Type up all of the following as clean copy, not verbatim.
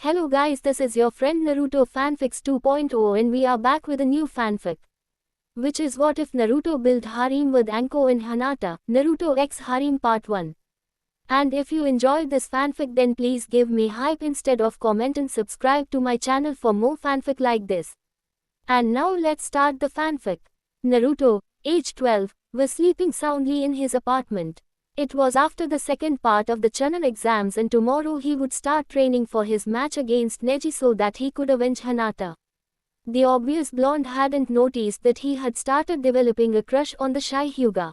Hello guys, this is your friend Naruto Fanfics 2.0 and we are back with a new fanfic. Which is what if Naruto built harem with Anko and Hinata, Naruto X Harem Part 1. And if you enjoyed this fanfic then please give me hype instead of comment and subscribe to my channel for more fanfic like this. And now let's start the fanfic. Naruto, age 12, was sleeping soundly in his apartment. It was after the second part of the Chunin exams and tomorrow he would start training for his match against Neji so that he could avenge Hinata. The obvious blonde hadn't noticed that he had started developing a crush on the shy Hyuga.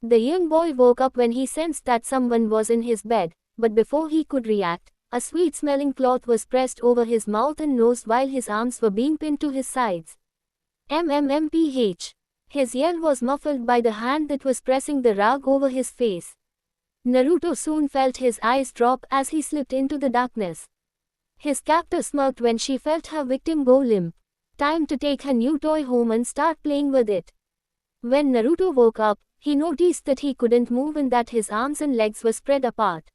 The young boy woke up when he sensed that someone was in his bed, but before he could react, a sweet-smelling cloth was pressed over his mouth and nose while his arms were being pinned to his sides. MMMPH. His yell was muffled by the hand that was pressing the rug over his face. Naruto soon felt his eyes drop as he slipped into the darkness. His captor smirked when she felt her victim go limp. Time to take her new toy home and start playing with it. When Naruto woke up, he noticed that he couldn't move and that his arms and legs were spread apart.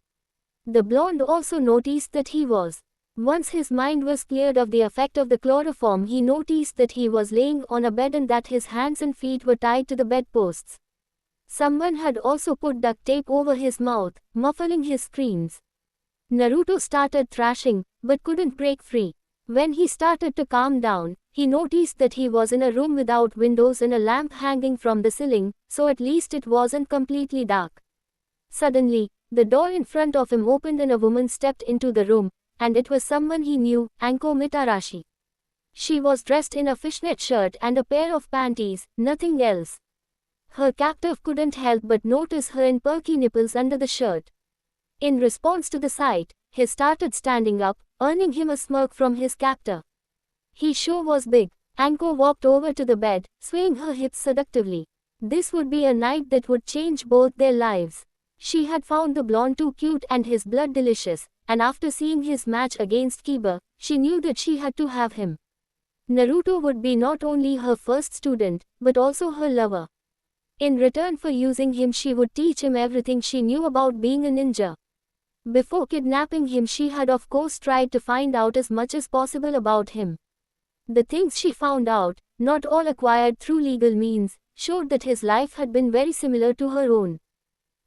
The blonde also noticed that he was. Once his mind was cleared of the effect of the chloroform, he noticed that he was laying on a bed and that his hands and feet were tied to the bedposts. Someone had also put duct tape over his mouth, muffling his screams. Naruto started thrashing, but couldn't break free. When he started to calm down, he noticed that he was in a room without windows and a lamp hanging from the ceiling, so at least it wasn't completely dark. Suddenly, the door in front of him opened and a woman stepped into the room. And it was someone he knew, Anko Mitarashi. She was dressed in a fishnet shirt and a pair of panties, nothing else. Her captive couldn't help but notice her and perky nipples under the shirt. In response to the sight, he started standing up, earning him a smirk from his captor. He sure was big. Anko walked over to the bed, swaying her hips seductively. This would be a night that would change both their lives. She had found the blonde too cute and his blood delicious. And after seeing his match against Kiba, she knew that she had to have him. Naruto would be not only her first student, but also her lover. In return for using him, she would teach him everything she knew about being a ninja. Before kidnapping him, she had of course tried to find out as much as possible about him. The things she found out, not all acquired through legal means, showed that his life had been very similar to her own.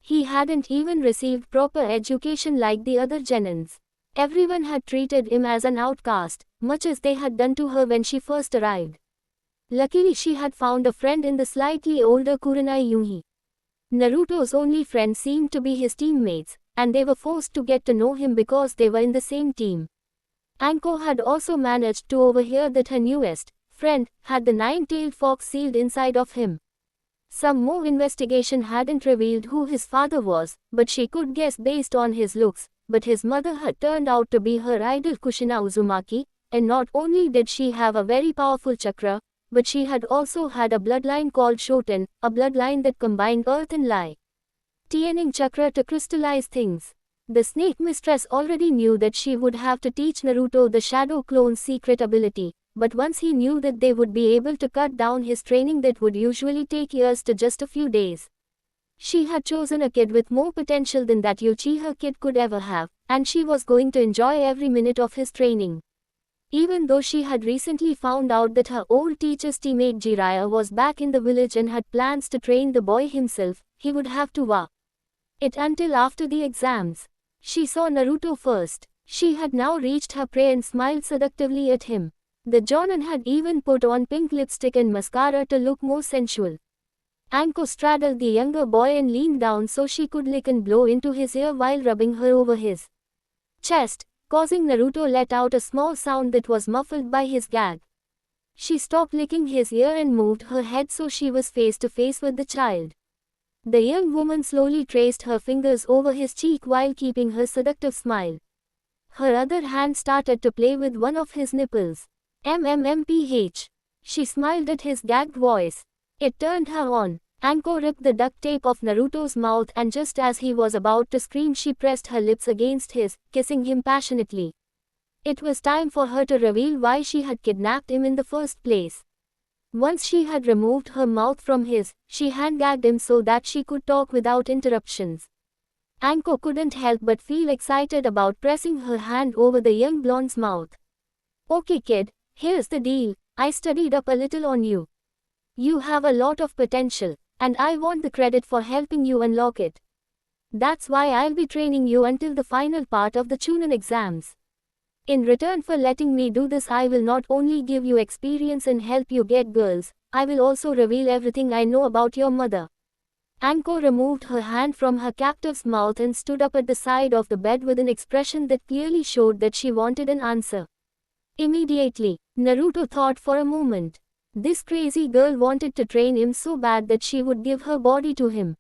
He hadn't even received proper education like the other genins. Everyone had treated him as an outcast, much as they had done to her when she first arrived. Luckily she had found a friend in the slightly older Kurenai Yuhi. Naruto's only friends seemed to be his teammates, and they were forced to get to know him because they were in the same team. Anko had also managed to overhear that her newest friend had the nine-tailed fox sealed inside of him. Some more investigation hadn't revealed who his father was, but she could guess based on his looks, but his mother had turned out to be her idol Kushina Uzumaki, and not only did she have a very powerful chakra, but she had also had a bloodline called Shoten, a bloodline that combined earth and Tiening chakra to crystallize things. The snake mistress already knew that she would have to teach Naruto the shadow clone's secret ability. But once he knew that they would be able to cut down his training that would usually take years to just a few days. She had chosen a kid with more potential than that Uchiha kid could ever have, and she was going to enjoy every minute of his training. Even though she had recently found out that her old teacher's teammate Jiraiya was back in the village and had plans to train the boy himself, he would have to wait it until after the exams. She saw Naruto first. She had now reached her prey and smiled seductively at him. The Jonin had even put on pink lipstick and mascara to look more sensual. Anko straddled the younger boy and leaned down so she could lick and blow into his ear while rubbing her over his chest, causing Naruto let out a small sound that was muffled by his gag. She stopped licking his ear and moved her head so she was face to face with the child. The young woman slowly traced her fingers over his cheek while keeping her seductive smile. Her other hand started to play with one of his nipples. MMMPH. She smiled at his gagged voice. It turned her on. Anko ripped the duct tape off Naruto's mouth and just as he was about to scream she pressed her lips against his, kissing him passionately. It was time for her to reveal why she had kidnapped him in the first place. Once she had removed her mouth from his, she hand-gagged him so that she could talk without interruptions. Anko couldn't help but feel excited about pressing her hand over the young blonde's mouth. Okay kid, here's the deal, I studied up a little on you. You have a lot of potential, and I want the credit for helping you unlock it. That's why I'll be training you until the final part of the Chunin exams. In return for letting me do this, I will not only give you experience and help you get girls, I will also reveal everything I know about your mother. Anko removed her hand from her captive's mouth and stood up at the side of the bed with an expression that clearly showed that she wanted an answer. Immediately, Naruto thought for a moment. This crazy girl wanted to train him so bad that she would give her body to him.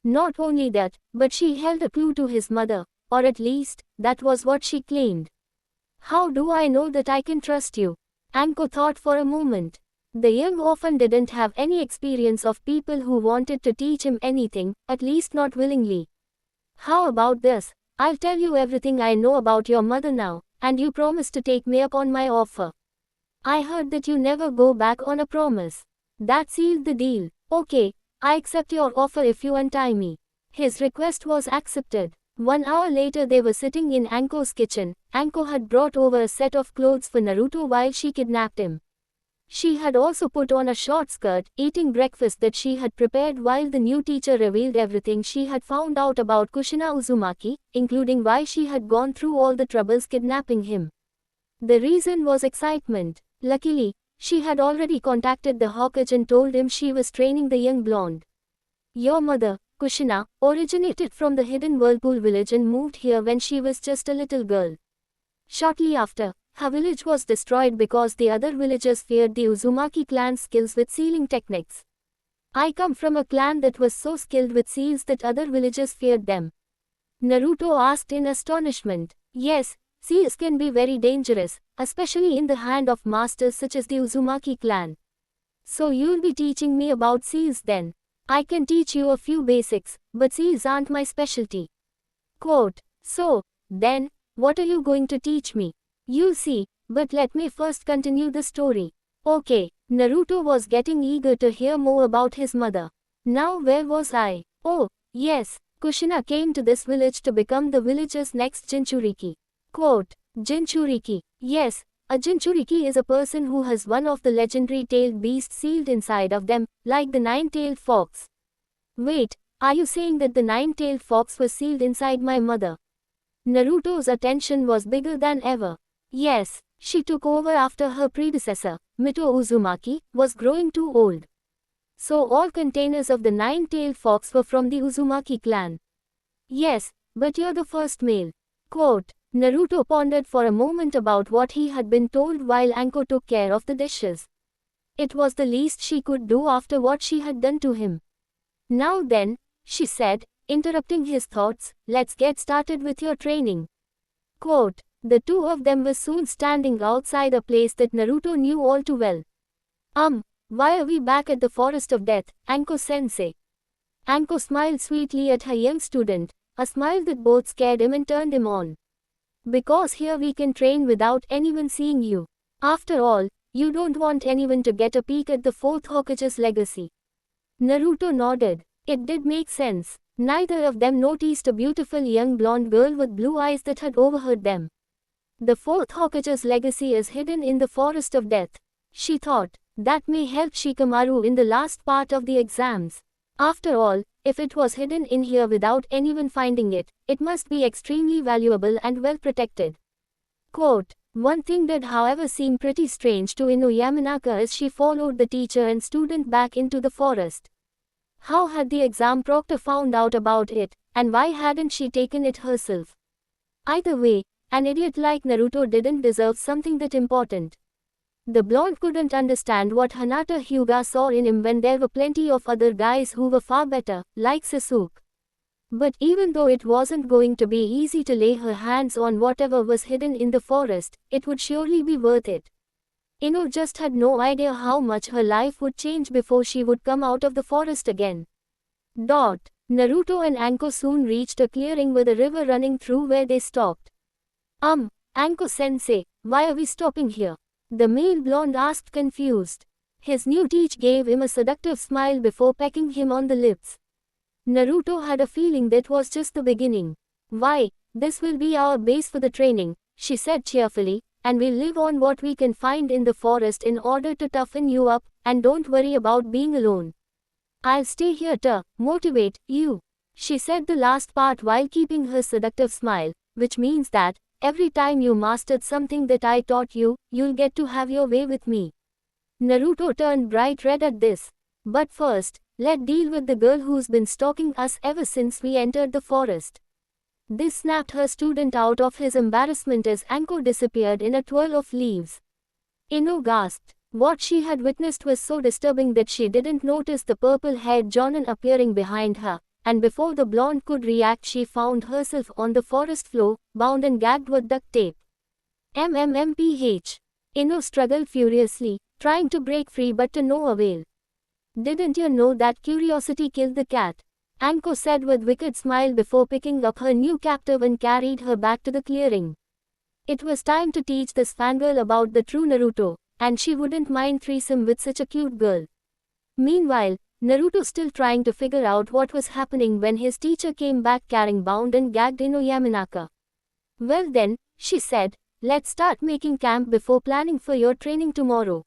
Not only that, but she held a clue to his mother, or at least, that was what she claimed. How do I know that I can trust you? Anko thought for a moment. The young orphan didn't have any experience of people who wanted to teach him anything, at least not willingly. How about this? I'll tell you everything I know about your mother now, and you promise to take me up on my offer. I heard that you never go back on a promise. That sealed the deal. Okay, I accept your offer if you untie me. His request was accepted. 1 hour later they were sitting in Anko's kitchen. Anko had brought over a set of clothes for Naruto while she kidnapped him. She had also put on a short skirt, eating breakfast that she had prepared while the new teacher revealed everything she had found out about Kushina Uzumaki, including why she had gone through all the troubles kidnapping him. The reason was excitement. Luckily, she had already contacted the Hokage and told him she was training the young blonde. Your mother, Kushina, originated from the hidden Whirlpool village and moved here when she was just a little girl. Shortly after, her village was destroyed because the other villagers feared the Uzumaki clan's skills with sealing techniques. I come from a clan that was so skilled with seals that other villagers feared them. Naruto asked in astonishment. Yes, seals can be very dangerous, especially in the hand of masters such as the Uzumaki clan. So you'll be teaching me about seals then? I can teach you a few basics, but seals aren't my specialty. Quote. So, then, what are you going to teach me? You'll see, but let me first continue the story. Okay, Naruto was getting eager to hear more about his mother. Now where was I? Oh, yes, Kushina came to this village to become the village's next Jinchuriki. Quote. Jinchuriki. Yes, a Jinchuriki is a person who has one of the legendary tailed beasts sealed inside of them, like the nine-tailed fox. Wait, are you saying that the nine-tailed fox was sealed inside my mother? Naruto's attention was bigger than ever. Yes, she took over after her predecessor, Mito Uzumaki, was growing too old. So all containers of the nine-tailed fox were from the Uzumaki clan. Yes, but you're the first male. Quote. Naruto pondered for a moment about what he had been told while Anko took care of the dishes. It was the least she could do after what she had done to him. Now then, she said, interrupting his thoughts, let's get started with your training. Quote. The two of them were soon standing outside a place that Naruto knew all too well. Why are we back at the Forest of Death, Anko-sensei? Anko smiled sweetly at her young student, a smile that both scared him and turned him on. Because here we can train without anyone seeing you. After all, you don't want anyone to get a peek at the fourth Hokage's legacy. Naruto nodded. It did make sense. Neither of them noticed a beautiful young blonde girl with blue eyes that had overheard them. The fourth Hokage's legacy is hidden in the Forest of Death. She thought. That may help Shikamaru in the last part of the exams. After all, if it was hidden in here without anyone finding it, it must be extremely valuable and well protected. Quote. One thing did however seem pretty strange to Ino Yamanaka as she followed the teacher and student back into the forest. How had the exam proctor found out about it, and why hadn't she taken it herself? Either way, an idiot like Naruto didn't deserve something that important. The blonde couldn't understand what Hinata Hyuga saw in him when there were plenty of other guys who were far better, like Sasuke. But even though it wasn't going to be easy to lay her hands on whatever was hidden in the forest, it would surely be worth it. Ino just had no idea how much her life would change before she would come out of the forest again. Naruto and Anko soon reached a clearing with a river running through where they stopped. Anko-sensei, why are we stopping here? The male blonde asked confused. His new teacher gave him a seductive smile before pecking him on the lips. Naruto had a feeling that was just the beginning. Why, this will be our base for the training, she said cheerfully, and we'll live on what we can find in the forest in order to toughen you up, and don't worry about being alone. I'll stay here to motivate you. She said the last part while keeping her seductive smile, which means that, every time you mastered something that I taught you, you'll get to have your way with me. Naruto turned bright red at this. But first, let's deal with the girl who's been stalking us ever since we entered the forest. This snapped her student out of his embarrassment as Anko disappeared in a twirl of leaves. Ino gasped. What she had witnessed was so disturbing that she didn't notice the purple-haired Jonin appearing behind her, and before the blonde could react she found herself on the forest floor, bound and gagged with duct tape. MMMPH. Ino struggled furiously, trying to break free but to no avail. Didn't you know that curiosity killed the cat? Anko said with wicked smile before picking up her new captive and carried her back to the clearing. It was time to teach this fangirl about the true Naruto, and she wouldn't mind threesome with such a cute girl. Meanwhile, Naruto still trying to figure out what was happening when his teacher came back carrying bound and gagged Ino Yamanaka. Well then, she said, let's start making camp before planning for your training tomorrow.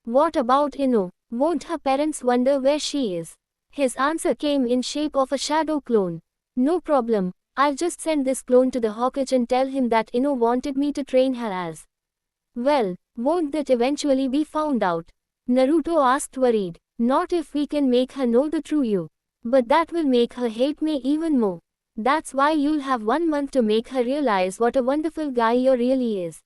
What about Ino? Won't her parents wonder where she is? His answer came in shape of a shadow clone. No problem, I'll just send this clone to the Hokage and tell him that Ino wanted me to train her as. Well, won't that eventually be found out? Naruto asked worried. Not if we can make her know the true you. But that will make her hate me even more. That's why you'll have 1 month to make her realize what a wonderful guy you really is.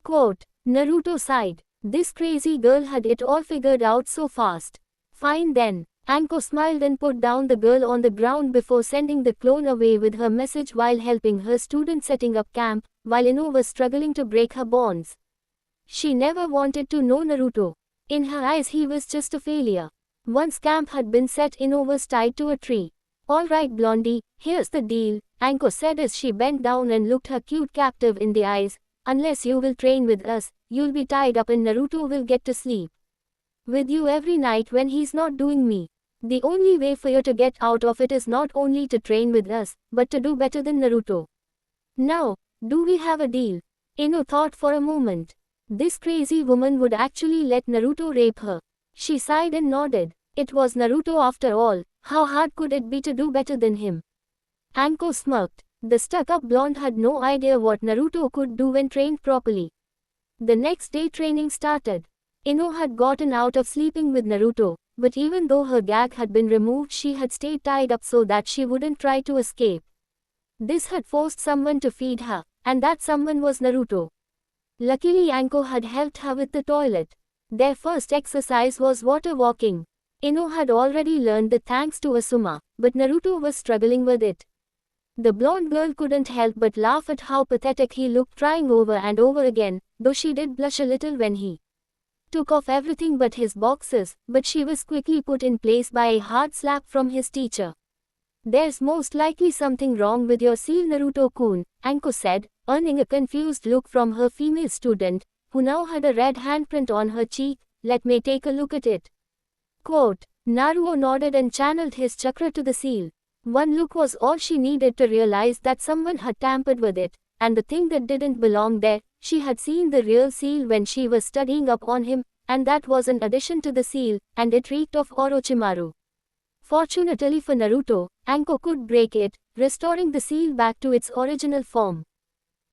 Quote, Naruto sighed. This crazy girl had it all figured out so fast. Fine then. Anko smiled and put down the girl on the ground before sending the clone away with her message while helping her student setting up camp, while Ino was struggling to break her bonds. She never wanted to know Naruto. In her eyes he was just a failure. Once camp had been set, Ino was tied to a tree. Alright Blondie, here's the deal, Anko said as she bent down and looked her cute captive in the eyes. Unless you will train with us, you'll be tied up and Naruto will get to sleep with you every night when he's not doing me. The only way for you to get out of it is not only to train with us, but to do better than Naruto. Now, do we have a deal? Ino thought for a moment. This crazy woman would actually let Naruto rape her. She sighed and nodded. It was Naruto after all, how hard could it be to do better than him? Anko smirked. The stuck-up blonde had no idea what Naruto could do when trained properly. The next day training started. Ino had gotten out of sleeping with Naruto, but even though her gag had been removed she had stayed tied up so that she wouldn't try to escape. This had forced someone to feed her, and that someone was Naruto. Luckily Anko had helped her with the toilet. Their first exercise was water walking. Ino had already learned that thanks to Asuma, but Naruto was struggling with it. The blonde girl couldn't help but laugh at how pathetic he looked trying over and over again, though she did blush a little when he took off everything but his boxes, but she was quickly put in place by a hard slap from his teacher. There's most likely something wrong with your seal Naruto-kun, Anko said, earning a confused look from her female student, who now had a red handprint on her cheek. Let me take a look at it. Quote, Naruto nodded and channeled his chakra to the seal. One look was all she needed to realize that someone had tampered with it, and the thing that didn't belong there. She had seen the real seal when she was studying up on him, and that was an addition to the seal, and it reeked of Orochimaru. Fortunately for Naruto, Anko could break it, restoring the seal back to its original form.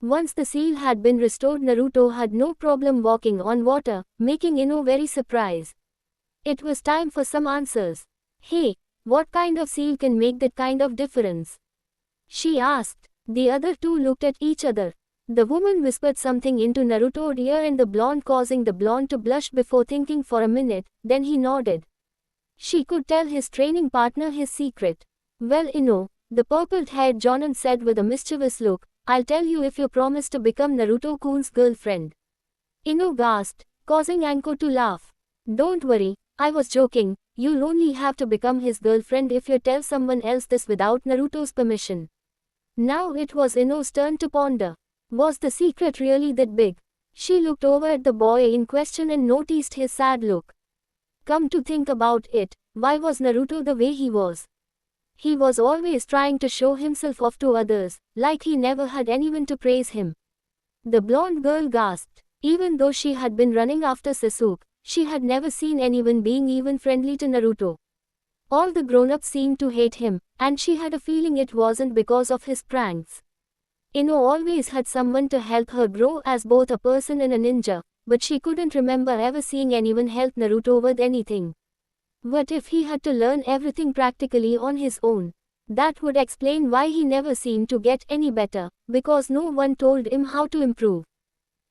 Once the seal had been restored, Naruto had no problem walking on water, making Ino very surprised. It was time for some answers. Hey, what kind of seal can make that kind of difference? She asked. The other two looked at each other. The woman whispered something into Naruto's ear and the blonde causing the blonde to blush before thinking for a minute, then he nodded. She could tell his training partner his secret. Well Ino, the purple-haired Jonin said with a mischievous look, I'll tell you if you promise to become Naruto-kun's girlfriend. Ino gasped, causing Anko to laugh. Don't worry, I was joking, you'll only have to become his girlfriend if you tell someone else this without Naruto's permission. Now it was Ino's turn to ponder. Was the secret really that big? She looked over at the boy in question and noticed his sad look. Come to think about it, why was Naruto the way he was? He was always trying to show himself off to others, like he never had anyone to praise him. The blonde girl gasped. Even though she had been running after Sasuke, she had never seen anyone being even friendly to Naruto. All the grown-ups seemed to hate him, and she had a feeling it wasn't because of his pranks. Ino always had someone to help her grow as both a person and a ninja, but she couldn't remember ever seeing anyone help Naruto with anything. What if he had to learn everything practically on his own? That would explain why he never seemed to get any better, because no one told him how to improve.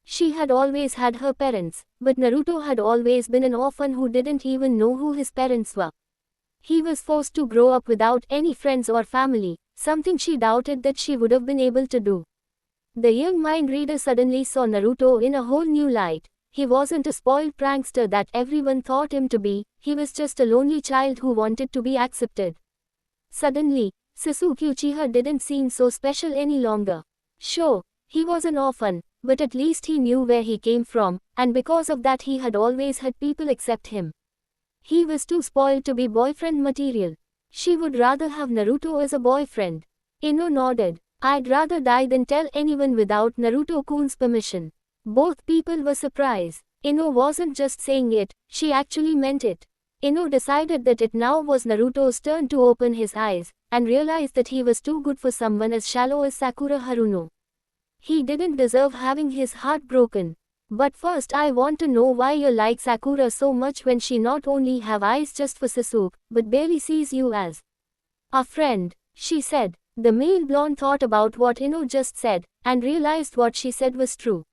She had always had her parents, but Naruto had always been an orphan who didn't even know who his parents were. He was forced to grow up without any friends or family, something she doubted that she would have been able to do. The young mind reader suddenly saw Naruto in a whole new light. He wasn't a spoiled prankster that everyone thought him to be, he was just a lonely child who wanted to be accepted. Suddenly, Sasuke Uchiha didn't seem so special any longer. Sure, he was an orphan, but at least he knew where he came from, and because of that he had always had people accept him. He was too spoiled to be boyfriend material. She would rather have Naruto as a boyfriend. Ino nodded. I'd rather die than tell anyone without Naruto-kun's permission. Both people were surprised. Ino wasn't just saying it, she actually meant it. Ino decided that it now was Naruto's turn to open his eyes, and realized that he was too good for someone as shallow as Sakura Haruno. He didn't deserve having his heart broken. But first I want to know why you like Sakura so much when she not only have eyes just for Sasuke, but barely sees you as a friend, she said. The male blonde thought about what Ino just said, and realized what she said was true.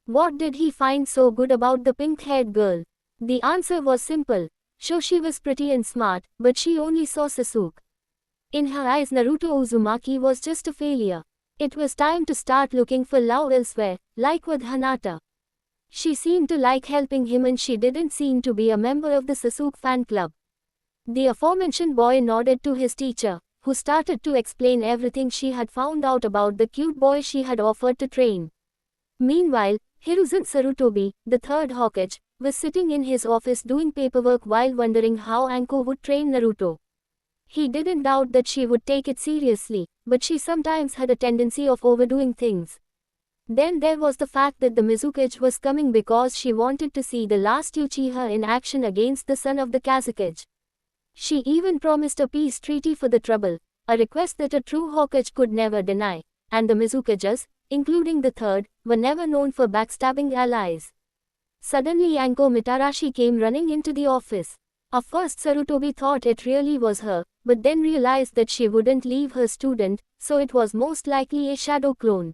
What did he find so good about the pink-haired girl? The answer was simple. Sure, she was pretty and smart, but she only saw Sasuke. In her eyes Naruto Uzumaki was just a failure. It was time to start looking for love elsewhere, like with Hinata. She seemed to like helping him and she didn't seem to be a member of the Sasuke fan club. The aforementioned boy nodded to his teacher, who started to explain everything she had found out about the cute boy she had offered to train. Meanwhile, Hiruzen Sarutobi, the third Hokage, was sitting in his office doing paperwork while wondering how Anko would train Naruto. He didn't doubt that she would take it seriously, but she sometimes had a tendency of overdoing things. Then there was the fact that the Mizukage was coming because she wanted to see the last Uchiha in action against the son of the Kazekage. She even promised a peace treaty for the trouble, a request that a true Hokage could never deny, and the Mizukages, including the third, were never known for backstabbing allies. Suddenly Anko Mitarashi came running into the office. At first Sarutobi thought it really was her, but then realized that she wouldn't leave her student, so it was most likely a shadow clone.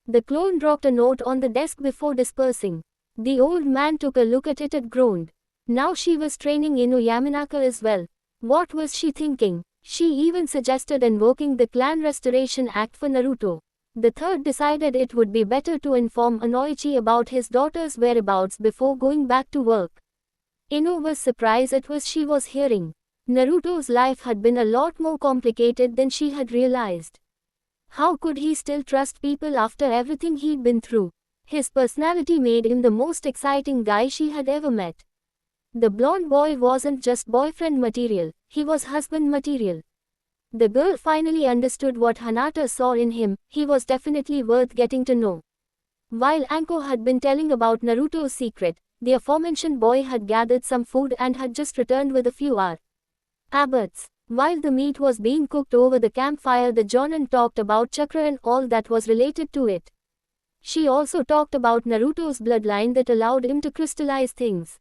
The clone dropped a note on the desk before dispersing. The old man took a look at it and groaned. Now she was training Ino Yamanaka as well. What was she thinking? She even suggested invoking the Clan Restoration Act for Naruto. The third decided it would be better to inform Inoichi about his daughter's whereabouts before going back to work. Ino was surprised at what she was hearing. Naruto's life had been a lot more complicated than she had realized. How could he still trust people after everything he'd been through? His personality made him the most exciting guy she had ever met. The blonde boy wasn't just boyfriend material, he was husband material. The girl finally understood what Hinata saw in him, he was definitely worth getting to know. While Anko had been telling about Naruto's secret, the aforementioned boy had gathered some food and had just returned with a few abbots. While the meat was being cooked over the campfire, the Jonin talked about chakra and all that was related to it. She also talked about Naruto's bloodline that allowed him to crystallize things.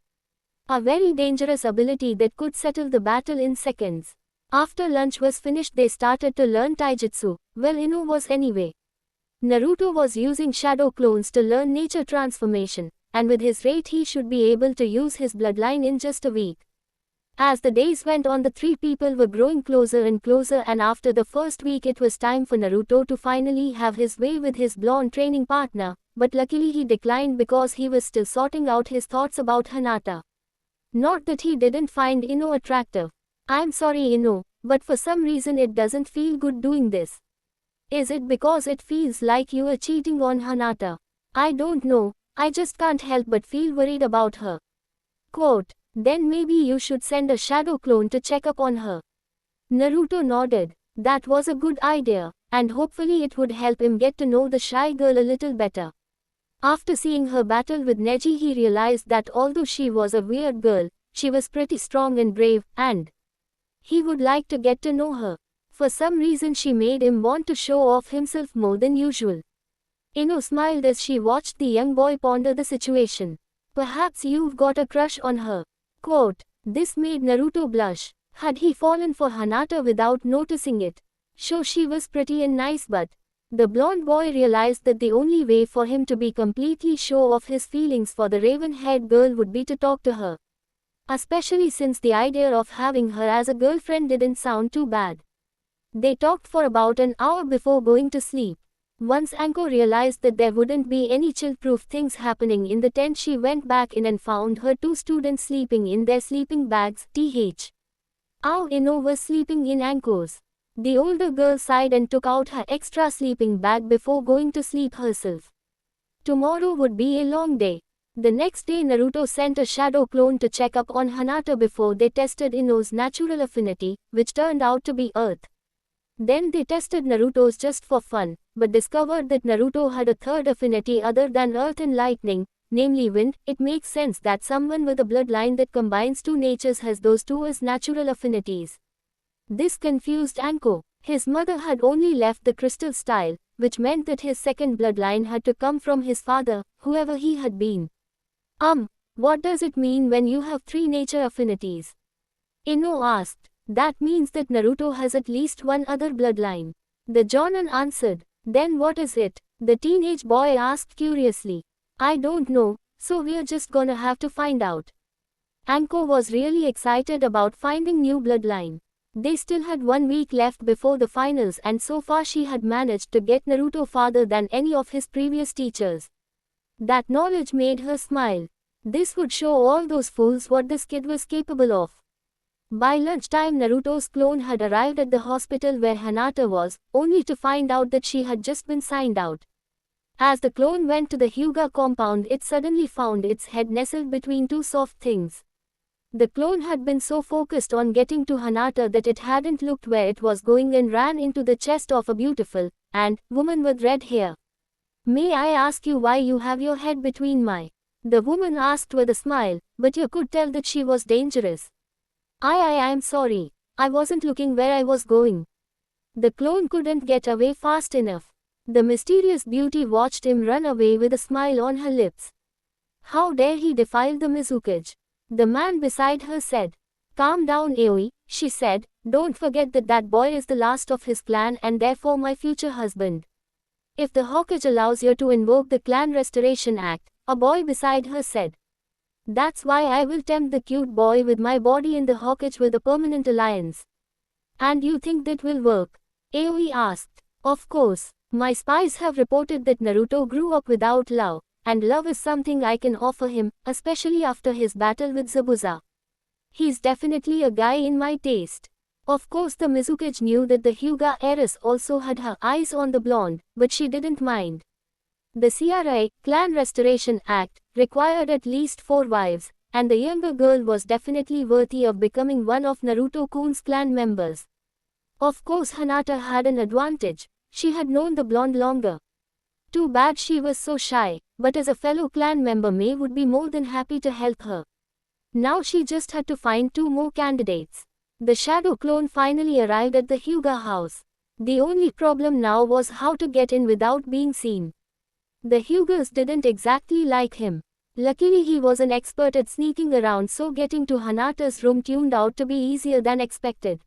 A very dangerous ability that could settle the battle in seconds. After lunch was finished they started to learn taijutsu, well Ino was anyway. Naruto was using shadow clones to learn nature transformation, and with his rate he should be able to use his bloodline in just a week. As the days went on the three people were growing closer and closer, and after the first week it was time for Naruto to finally have his way with his blonde training partner, but luckily he declined because he was still sorting out his thoughts about Hinata. Not that he didn't find Ino attractive. I'm sorry Ino, but for some reason it doesn't feel good doing this. Is it because it feels like you are cheating on Hinata? I don't know, I just can't help but feel worried about her. Quote, then maybe you should send a shadow clone to check up on her. Naruto nodded. That was a good idea, and hopefully it would help him get to know the shy girl a little better. After seeing her battle with Neji, he realized that although she was a weird girl, she was pretty strong and brave, and he would like to get to know her. For some reason she made him want to show off himself more than usual. Ino smiled as she watched the young boy ponder the situation. Perhaps you've got a crush on her. Quote. This made Naruto blush. Had he fallen for Hinata without noticing it? Sure, she was pretty and nice, but the blonde boy realized that the only way for him to be completely sure of his feelings for the raven-haired girl would be to talk to her. Especially since the idea of having her as a girlfriend didn't sound too bad. They talked for about an hour before going to sleep. Once Anko realized that there wouldn't be any chill-proof things happening in the tent, she went back in and found her two students sleeping in their sleeping bags. Ao Ino was sleeping in Anko's. The older girl sighed and took out her extra sleeping bag before going to sleep herself. Tomorrow would be a long day. The next day Naruto sent a shadow clone to check up on Hinata before they tested Ino's natural affinity, which turned out to be Earth. Then they tested Naruto's just for fun, but discovered that Naruto had a third affinity other than Earth and Lightning, namely Wind. It makes sense that someone with a bloodline that combines two natures has those two as natural affinities. This confused Anko. His mother had only left the crystal style, which meant that his second bloodline had to come from his father, whoever he had been. What does it mean when you have three nature affinities? Ino asked. That means that Naruto has at least one other bloodline. The Jonin answered. Then what is it? The teenage boy asked curiously. I don't know, so we're just gonna have to find out. Anko was really excited about finding new bloodline. They still had 1 week left before the finals, and so far she had managed to get Naruto farther than any of his previous teachers. That knowledge made her smile. This would show all those fools what this kid was capable of. By lunchtime Naruto's clone had arrived at the hospital where Hinata was, only to find out that she had just been signed out. As the clone went to the Hyuga compound, it suddenly found its head nestled between two soft things. The clone had been so focused on getting to Hinata that it hadn't looked where it was going and ran into the chest of a beautiful woman with red hair. May I ask you why you have your head between my? The woman asked with a smile, but you could tell that she was dangerous. I'm sorry. I wasn't looking where I was going. The clone couldn't get away fast enough. The mysterious beauty watched him run away with a smile on her lips. How dare he defile the Mizukage? The man beside her said. Calm down, Aoi, she said. Don't forget that that boy is the last of his clan and therefore my future husband. If the Hokage allows you to invoke the Clan Restoration Act, a boy beside her said. That's why I will tempt the cute boy with my body in the Hokage with a permanent alliance. And you think that will work? Aoi asked. Of course. My spies have reported that Naruto grew up without love, and love is something I can offer him, especially after his battle with Zabuza. He's definitely a guy in my taste. Of course the Mizukage knew that the Hyuga heiress also had her eyes on the blonde, but she didn't mind. The CRA, Clan Restoration Act, required at least 4 wives, and the younger girl was definitely worthy of becoming one of Naruto-kun's clan members. Of course Hinata had an advantage. She had known the blonde longer. Too bad she was so shy, but as a fellow clan member May would be more than happy to help her. Now she just had to find 2 more candidates. The shadow clone finally arrived at the Hyuga house. The only problem now was how to get in without being seen. The Hyugas didn't exactly like him. Luckily he was an expert at sneaking around, so getting to Hinata's room turned out to be easier than expected.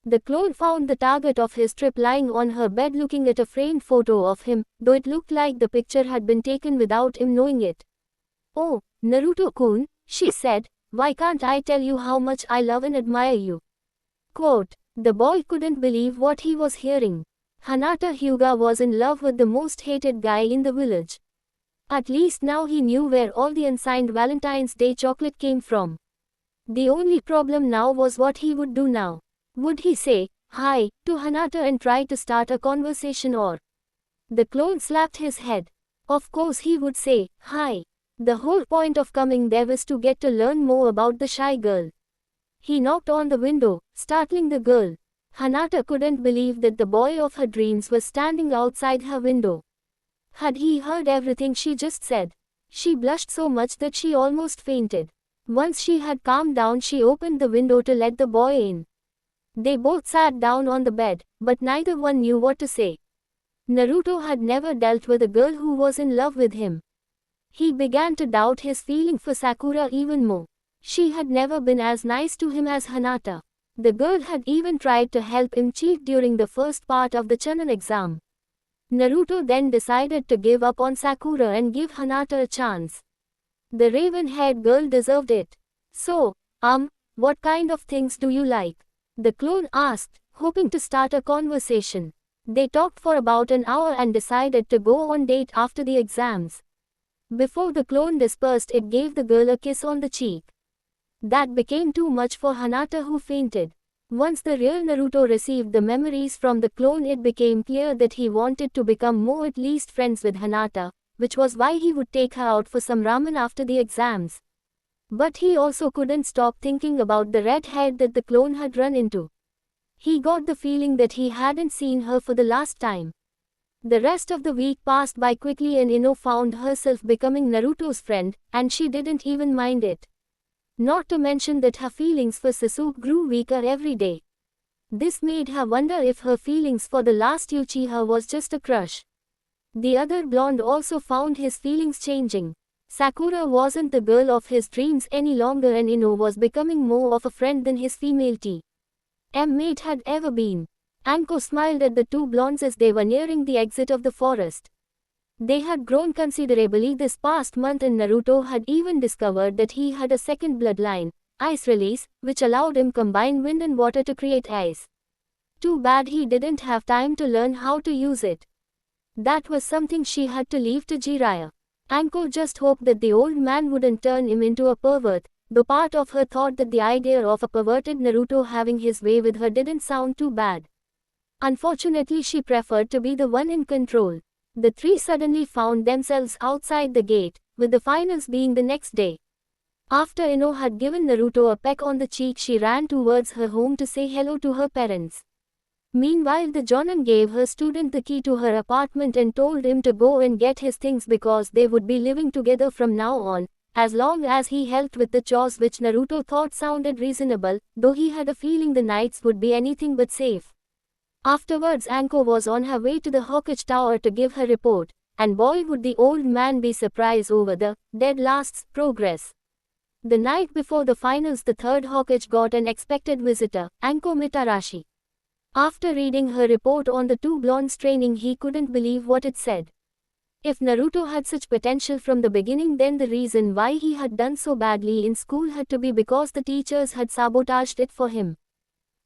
The clone found the target of his trip lying on her bed looking at a framed photo of him, though it looked like the picture had been taken without him knowing it. Oh, Naruto-kun, she said, why can't I tell you how much I love and admire you? Quote. The boy couldn't believe what he was hearing. Hinata Hyuga was in love with the most hated guy in the village. At least now he knew where all the unsigned Valentine's Day chocolate came from. The only problem now was what he would do now. Would he say hi to Hinata and try to start a conversation, or? The clone slapped his head. Of course he would say hi. The whole point of coming there was to get to learn more about the shy girl. He knocked on the window, startling the girl. Hinata couldn't believe that the boy of her dreams was standing outside her window. Had he heard everything she just said? She blushed so much that she almost fainted. Once she had calmed down, she opened the window to let the boy in. They both sat down on the bed, but neither one knew what to say. Naruto had never dealt with a girl who was in love with him. He began to doubt his feeling for Sakura even more. She had never been as nice to him as Hinata. The girl had even tried to help him cheat during the first part of the Chunin exam. Naruto then decided to give up on Sakura and give Hinata a chance. The raven-haired girl deserved it. So, what kind of things do you like? The clone asked, hoping to start a conversation. They talked for about an hour and decided to go on date after the exams. Before the clone dispersed, it gave the girl a kiss on the cheek. That became too much for Hinata, who fainted. Once the real Naruto received the memories from the clone, it became clear that he wanted to become more at least friends with Hinata, which was why he would take her out for some ramen after the exams. But he also couldn't stop thinking about the red hair that the clone had run into. He got the feeling that he hadn't seen her for the last time. The rest of the week passed by quickly and Ino found herself becoming Naruto's friend, and she didn't even mind it. Not to mention that her feelings for Sasuke grew weaker every day. This made her wonder if her feelings for the last Uchiha was just a crush. The other blonde also found his feelings changing. Sakura wasn't the girl of his dreams any longer, and Ino was becoming more of a friend than his female mate had ever been. Anko smiled at the two blondes as they were nearing the exit of the forest. They had grown considerably this past month, and Naruto had even discovered that he had a second bloodline, Ice Release, which allowed him combine wind and water to create ice. Too bad he didn't have time to learn how to use it. That was something she had to leave to Jiraiya. Anko just hoped that the old man wouldn't turn him into a pervert, though part of her thought that the idea of a perverted Naruto having his way with her didn't sound too bad. Unfortunately, she preferred to be the one in control. The three suddenly found themselves outside the gate, with the finals being the next day. After Ino had given Naruto a peck on the cheek, she ran towards her home to say hello to her parents. Meanwhile, the Jonin gave her student the key to her apartment and told him to go and get his things because they would be living together from now on, as long as he helped with the chores, which Naruto thought sounded reasonable, though he had a feeling the nights would be anything but safe. Afterwards, Anko was on her way to the Hokage Tower to give her report, and boy would the old man be surprised over the dead last's progress. The night before the finals, the third Hokage got an expected visitor, Anko Mitarashi. After reading her report on the two blondes training, he couldn't believe what it said. If Naruto had such potential from the beginning, then the reason why he had done so badly in school had to be because the teachers had sabotaged it for him.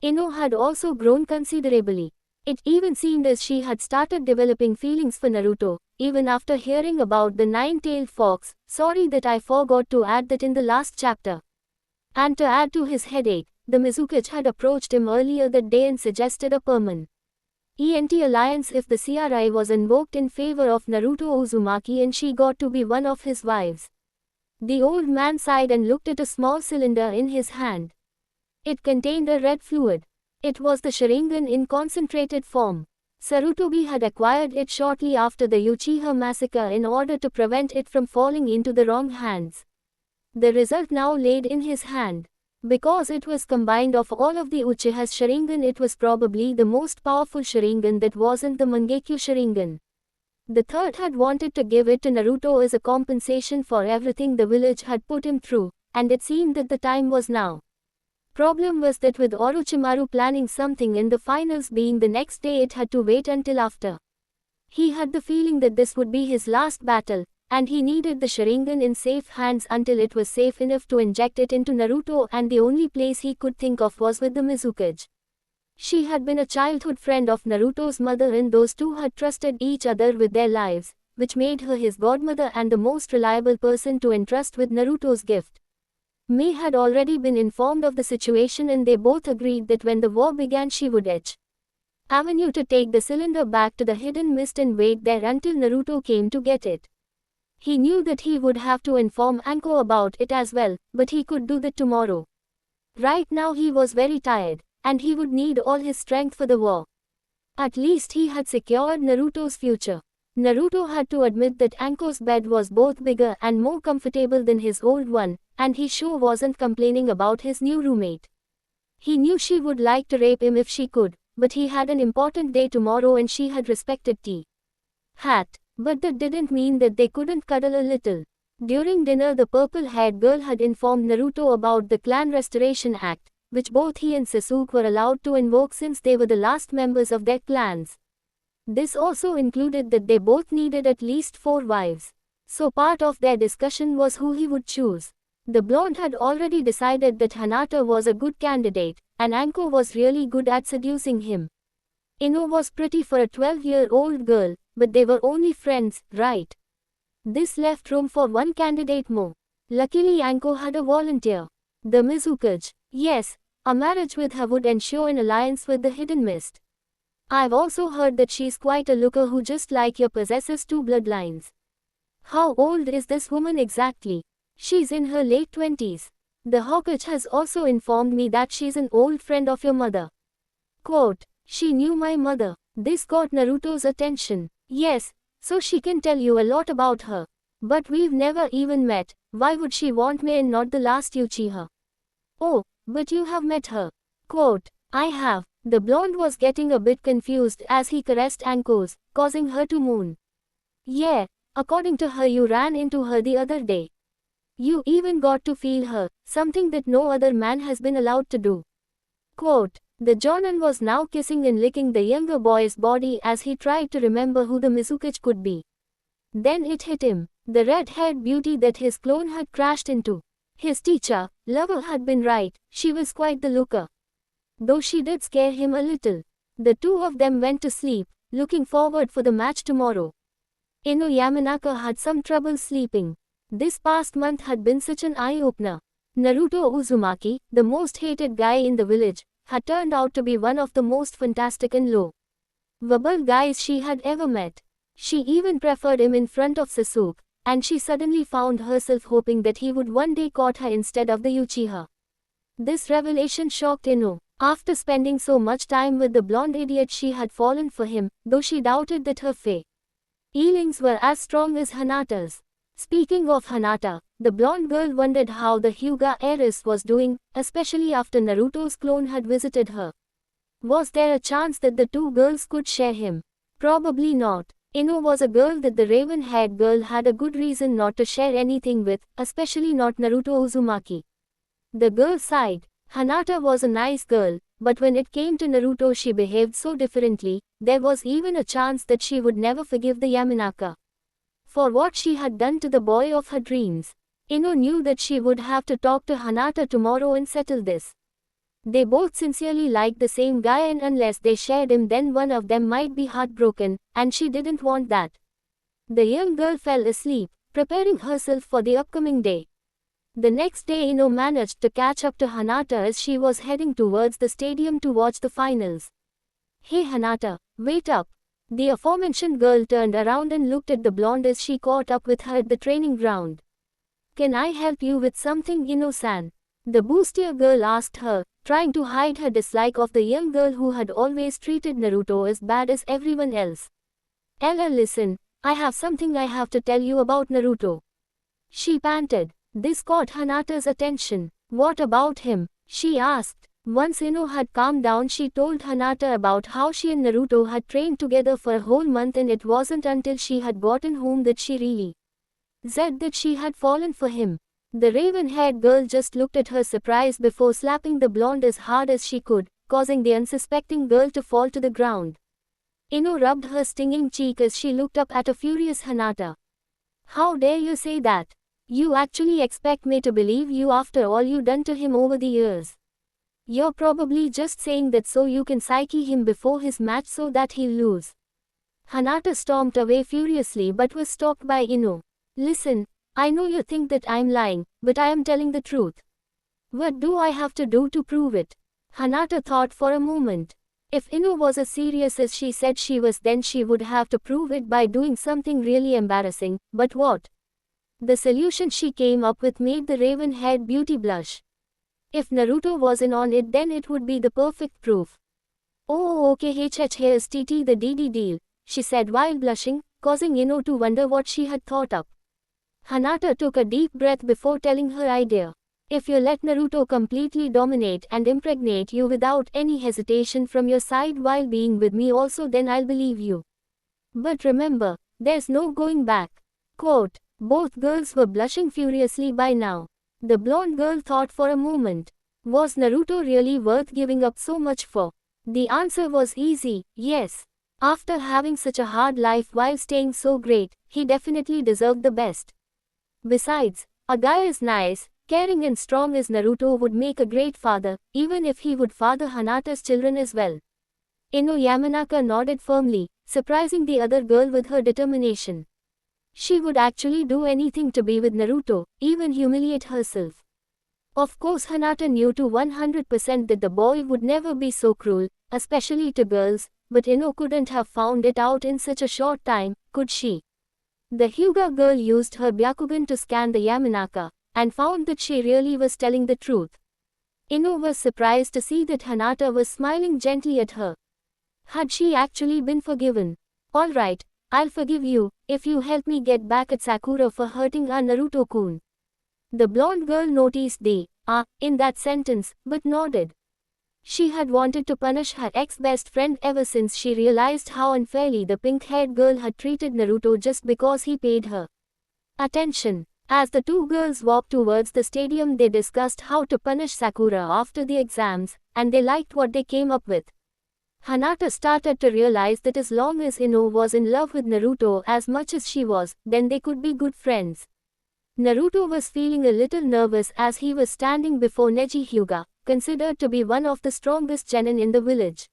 Ino had also grown considerably. It even seemed as she had started developing feelings for Naruto, even after hearing about the nine-tailed fox. Sorry that I forgot to add that in the last chapter. And to add to his headache, the Mizukage had approached him earlier that day and suggested a permanent alliance if the CRI was invoked in favor of Naruto Uzumaki and she got to be one of his wives. The old man sighed and looked at a small cylinder in his hand. It contained a red fluid. It was the Sharingan in concentrated form. Sarutobi had acquired it shortly after the Uchiha massacre in order to prevent it from falling into the wrong hands. The result now laid in his hand. Because it was combined of all of the Uchiha's Sharingan, it was probably the most powerful Sharingan that wasn't the Mangekyo Sharingan. The third had wanted to give it to Naruto as a compensation for everything the village had put him through, and it seemed that the time was now. Problem was that with Orochimaru planning something in the finals being the next day, it had to wait until after. He had the feeling that this would be his last battle, and he needed the Sharingan in safe hands until it was safe enough to inject it into Naruto, and the only place he could think of was with the Mizukage. She had been a childhood friend of Naruto's mother, and those two had trusted each other with their lives, which made her his godmother and the most reliable person to entrust with Naruto's gift. Mei had already been informed of the situation, and they both agreed that when the war began she would avenue to take the cylinder back to the hidden mist and wait there until Naruto came to get it. He knew that he would have to inform Anko about it as well, but he could do that tomorrow. Right now he was very tired, and he would need all his strength for the war. At least he had secured Naruto's future. Naruto had to admit that Anko's bed was both bigger and more comfortable than his old one, and he sure wasn't complaining about his new roommate. He knew she would like to rape him if she could, but he had an important day tomorrow and she had respected Hat. But that didn't mean that they couldn't cuddle a little. During dinner, the purple-haired girl had informed Naruto about the Clan Restoration Act, which both he and Sasuke were allowed to invoke since they were the last members of their clans. This also included that they both needed at least 4 wives. So part of their discussion was who he would choose. The blonde had already decided that Hinata was a good candidate, and Anko was really good at seducing him. Ino was pretty for a 12-year-old girl, but they were only friends, right? This left room for one candidate more. Luckily Anko had a volunteer. The Mizukage. Yes, a marriage with her would ensure an alliance with the Hidden Mist. I've also heard that she's quite a looker who just like you possesses 2 bloodlines. How old is this woman exactly? She's in her late 20s. The Hokage has also informed me that she's an old friend of your mother. Quote, she knew my mother. This got Naruto's attention. Yes, so she can tell you a lot about her. But we've never even met. Why would she want me and not the last Uchiha? Oh, but you have met her. Quote, I have. The blonde was getting a bit confused as he caressed Anko's, causing her to moan. Yeah, according to her you ran into her the other day. You even got to feel her, something that no other man has been allowed to do. Quote, the Jonin was now kissing and licking the younger boy's body as he tried to remember who the Mizukage could be. Then it hit him, the red-haired beauty that his clone had crashed into. His teacher, lover had been right, she was quite the looker. Though she did scare him a little. The two of them went to sleep, looking forward for the match tomorrow. Ino Yamanaka had some trouble sleeping. This past month had been such an eye-opener. Naruto Uzumaki, the most hated guy in the village, had turned out to be one of the most fantastic and lovable guys she had ever met. She even preferred him in front of Sasuke, and she suddenly found herself hoping that he would one day court her instead of the Uchiha. This revelation shocked Ino. After spending so much time with the blonde idiot, she had fallen for him, though she doubted that her feelings were as strong as Hinata's. Speaking of Hinata, the blonde girl wondered how the Hyuga heiress was doing, especially after Naruto's clone had visited her. Was there a chance that the two girls could share him? Probably not. Ino was a girl that the raven-haired girl had a good reason not to share anything with, especially not Naruto Uzumaki. The girl sighed. Hinata was a nice girl, but when it came to Naruto she behaved so differently, there was even a chance that she would never forgive the Yamanaka for what she had done to the boy of her dreams. Ino knew that she would have to talk to Hinata tomorrow and settle this. They both sincerely liked the same guy, and unless they shared him then one of them might be heartbroken, and she didn't want that. The young girl fell asleep, preparing herself for the upcoming day. The next day Ino managed to catch up to Hinata as she was heading towards the stadium to watch the finals. Hey Hinata, wait up. The aforementioned girl turned around and looked at the blonde as she caught up with her at the training ground. Can I help you with something, Ino-san? The bustier girl asked her, trying to hide her dislike of the young girl who had always treated Naruto as bad as everyone else. Ella, listen, I have something I have to tell you about Naruto. She panted. This caught Hinata's attention. What about him? She asked. Once Ino had calmed down, she told Hinata about how she and Naruto had trained together for a whole month, and it wasn't until she had gotten home that she really said that she had fallen for him. The raven-haired girl just looked at her surprised before slapping the blonde as hard as she could, causing the unsuspecting girl to fall to the ground. Ino rubbed her stinging cheek as she looked up at a furious Hinata. How dare you say that? You actually expect me to believe you after all you done to him over the years? You're probably just saying that so you can psyche him before his match so that he'll lose. Hinata stormed away furiously but was stopped by Ino. Listen, I know you think that I'm lying, but I am telling the truth. What do I have to do to prove it? Hinata thought for a moment. If Ino was as serious as she said she was, then she would have to prove it by doing something really embarrassing, but what? The solution she came up with made the raven-haired beauty blush. If Naruto wasn't on it, then it would be the perfect proof. Oh, okay, here's TT the DD deal, she said while blushing, causing Ino to wonder what she had thought up. Hinata took a deep breath before telling her idea. If you let Naruto completely dominate and impregnate you without any hesitation from your side while being with me also, then I'll believe you. But remember, there's no going back. Quote. Both girls were blushing furiously by now. The blonde girl thought for a moment. Was Naruto really worth giving up so much for? The answer was easy, yes. After having such a hard life while staying so great, he definitely deserved the best. Besides, a guy as nice, caring and strong as Naruto would make a great father, even if he would father Hinata's children as well. Ino Yamanaka nodded firmly, surprising the other girl with her determination. She would actually do anything to be with Naruto, even humiliate herself. Of course Hinata knew to 100% that the boy would never be so cruel, especially to girls, but Ino couldn't have found it out in such a short time, could she? The Hyuga girl used her Byakugan to scan the Yamanaka, and found that she really was telling the truth. Ino was surprised to see that Hinata was smiling gently at her. Had she actually been forgiven? Alright, I'll forgive you, if you help me get back at Sakura for hurting our Naruto-kun. The blonde girl noticed the in that sentence, but nodded. She had wanted to punish her ex-best friend ever since she realized how unfairly the pink-haired girl had treated Naruto just because he paid her attention. As the two girls walked towards the stadium, they discussed how to punish Sakura after the exams, and they liked what they came up with. Hinata started to realize that as long as Ino was in love with Naruto as much as she was, then they could be good friends. Naruto was feeling a little nervous as he was standing before Neji Hyuga, considered to be one of the strongest genin in the village.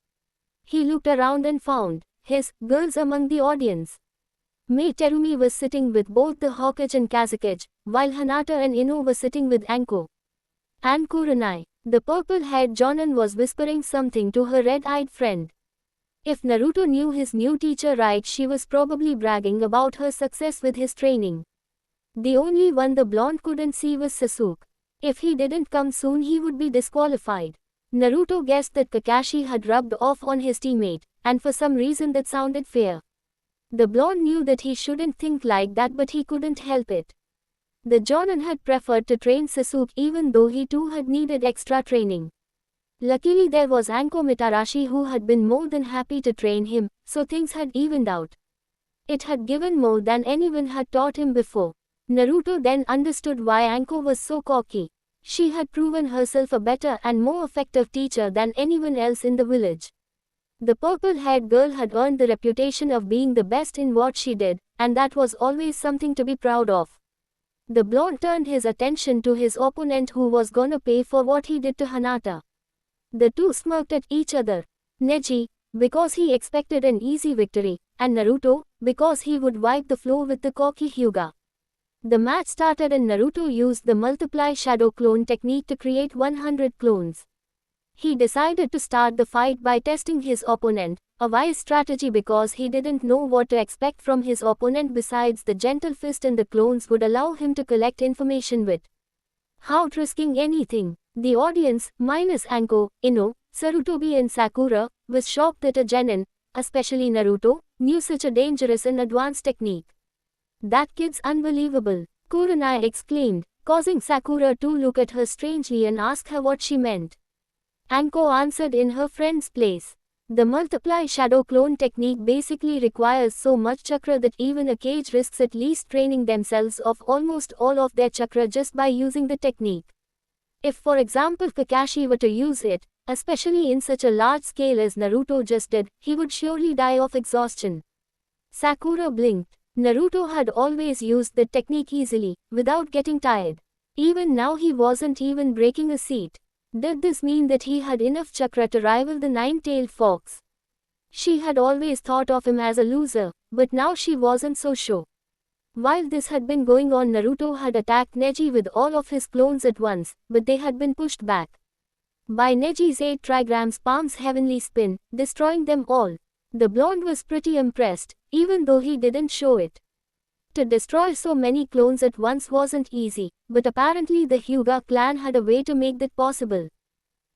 He looked around and found his girls among the audience. Mei Terumi was sitting with both the Hokage and Kazekage, while Hinata and Ino were sitting with Anko and Kurenai. The purple-haired Jonin was whispering something to her red-eyed friend. If Naruto knew his new teacher right, she was probably bragging about her success with his training. The only one the blonde couldn't see was Sasuke. If he didn't come soon, he would be disqualified. Naruto guessed that Kakashi had rubbed off on his teammate, and for some reason that sounded fair. The blonde knew that he shouldn't think like that, but he couldn't help it. The Jonin had preferred to train Sasuke even though he too had needed extra training. Luckily there was Anko Mitarashi who had been more than happy to train him, so things had evened out. It had given more than anyone had taught him before. Naruto then understood why Anko was so cocky. She had proven herself a better and more effective teacher than anyone else in the village. The purple-haired girl had earned the reputation of being the best in what she did, and that was always something to be proud of. The blonde turned his attention to his opponent who was gonna pay for what he did to Hinata. The two smirked at each other. Neji, because he expected an easy victory, and Naruto, because he would wipe the floor with the cocky Hyuga. The match started and Naruto used the multiply shadow clone technique to create 100 clones. He decided to start the fight by testing his opponent, a wise strategy because he didn't know what to expect from his opponent besides the gentle fist, and the clones would allow him to collect information without risking anything. The audience, minus Anko, Ino, Sarutobi and Sakura, was shocked that a genin, especially Naruto, knew such a dangerous and advanced technique. That kid's unbelievable, Kurenai exclaimed, causing Sakura to look at her strangely and ask her what she meant. Anko answered in her friend's place. The multiply shadow clone technique basically requires so much chakra that even a Kage risks at least draining themselves of almost all of their chakra just by using the technique. If for example Kakashi were to use it, especially in such a large scale as Naruto just did, he would surely die of exhaustion. Sakura blinked. Naruto had always used the technique easily, without getting tired. Even now he wasn't even breaking a sweat. Did this mean that he had enough chakra to rival the nine-tailed fox? She had always thought of him as a loser, but now she wasn't so sure. While this had been going on, Naruto had attacked Neji with all of his clones at once, but they had been pushed back by Neji's 8 trigrams palm's heavenly spin, destroying them all. The blonde was pretty impressed, even though he didn't show it. To destroy so many clones at once wasn't easy, but apparently the Hyuga clan had a way to make that possible.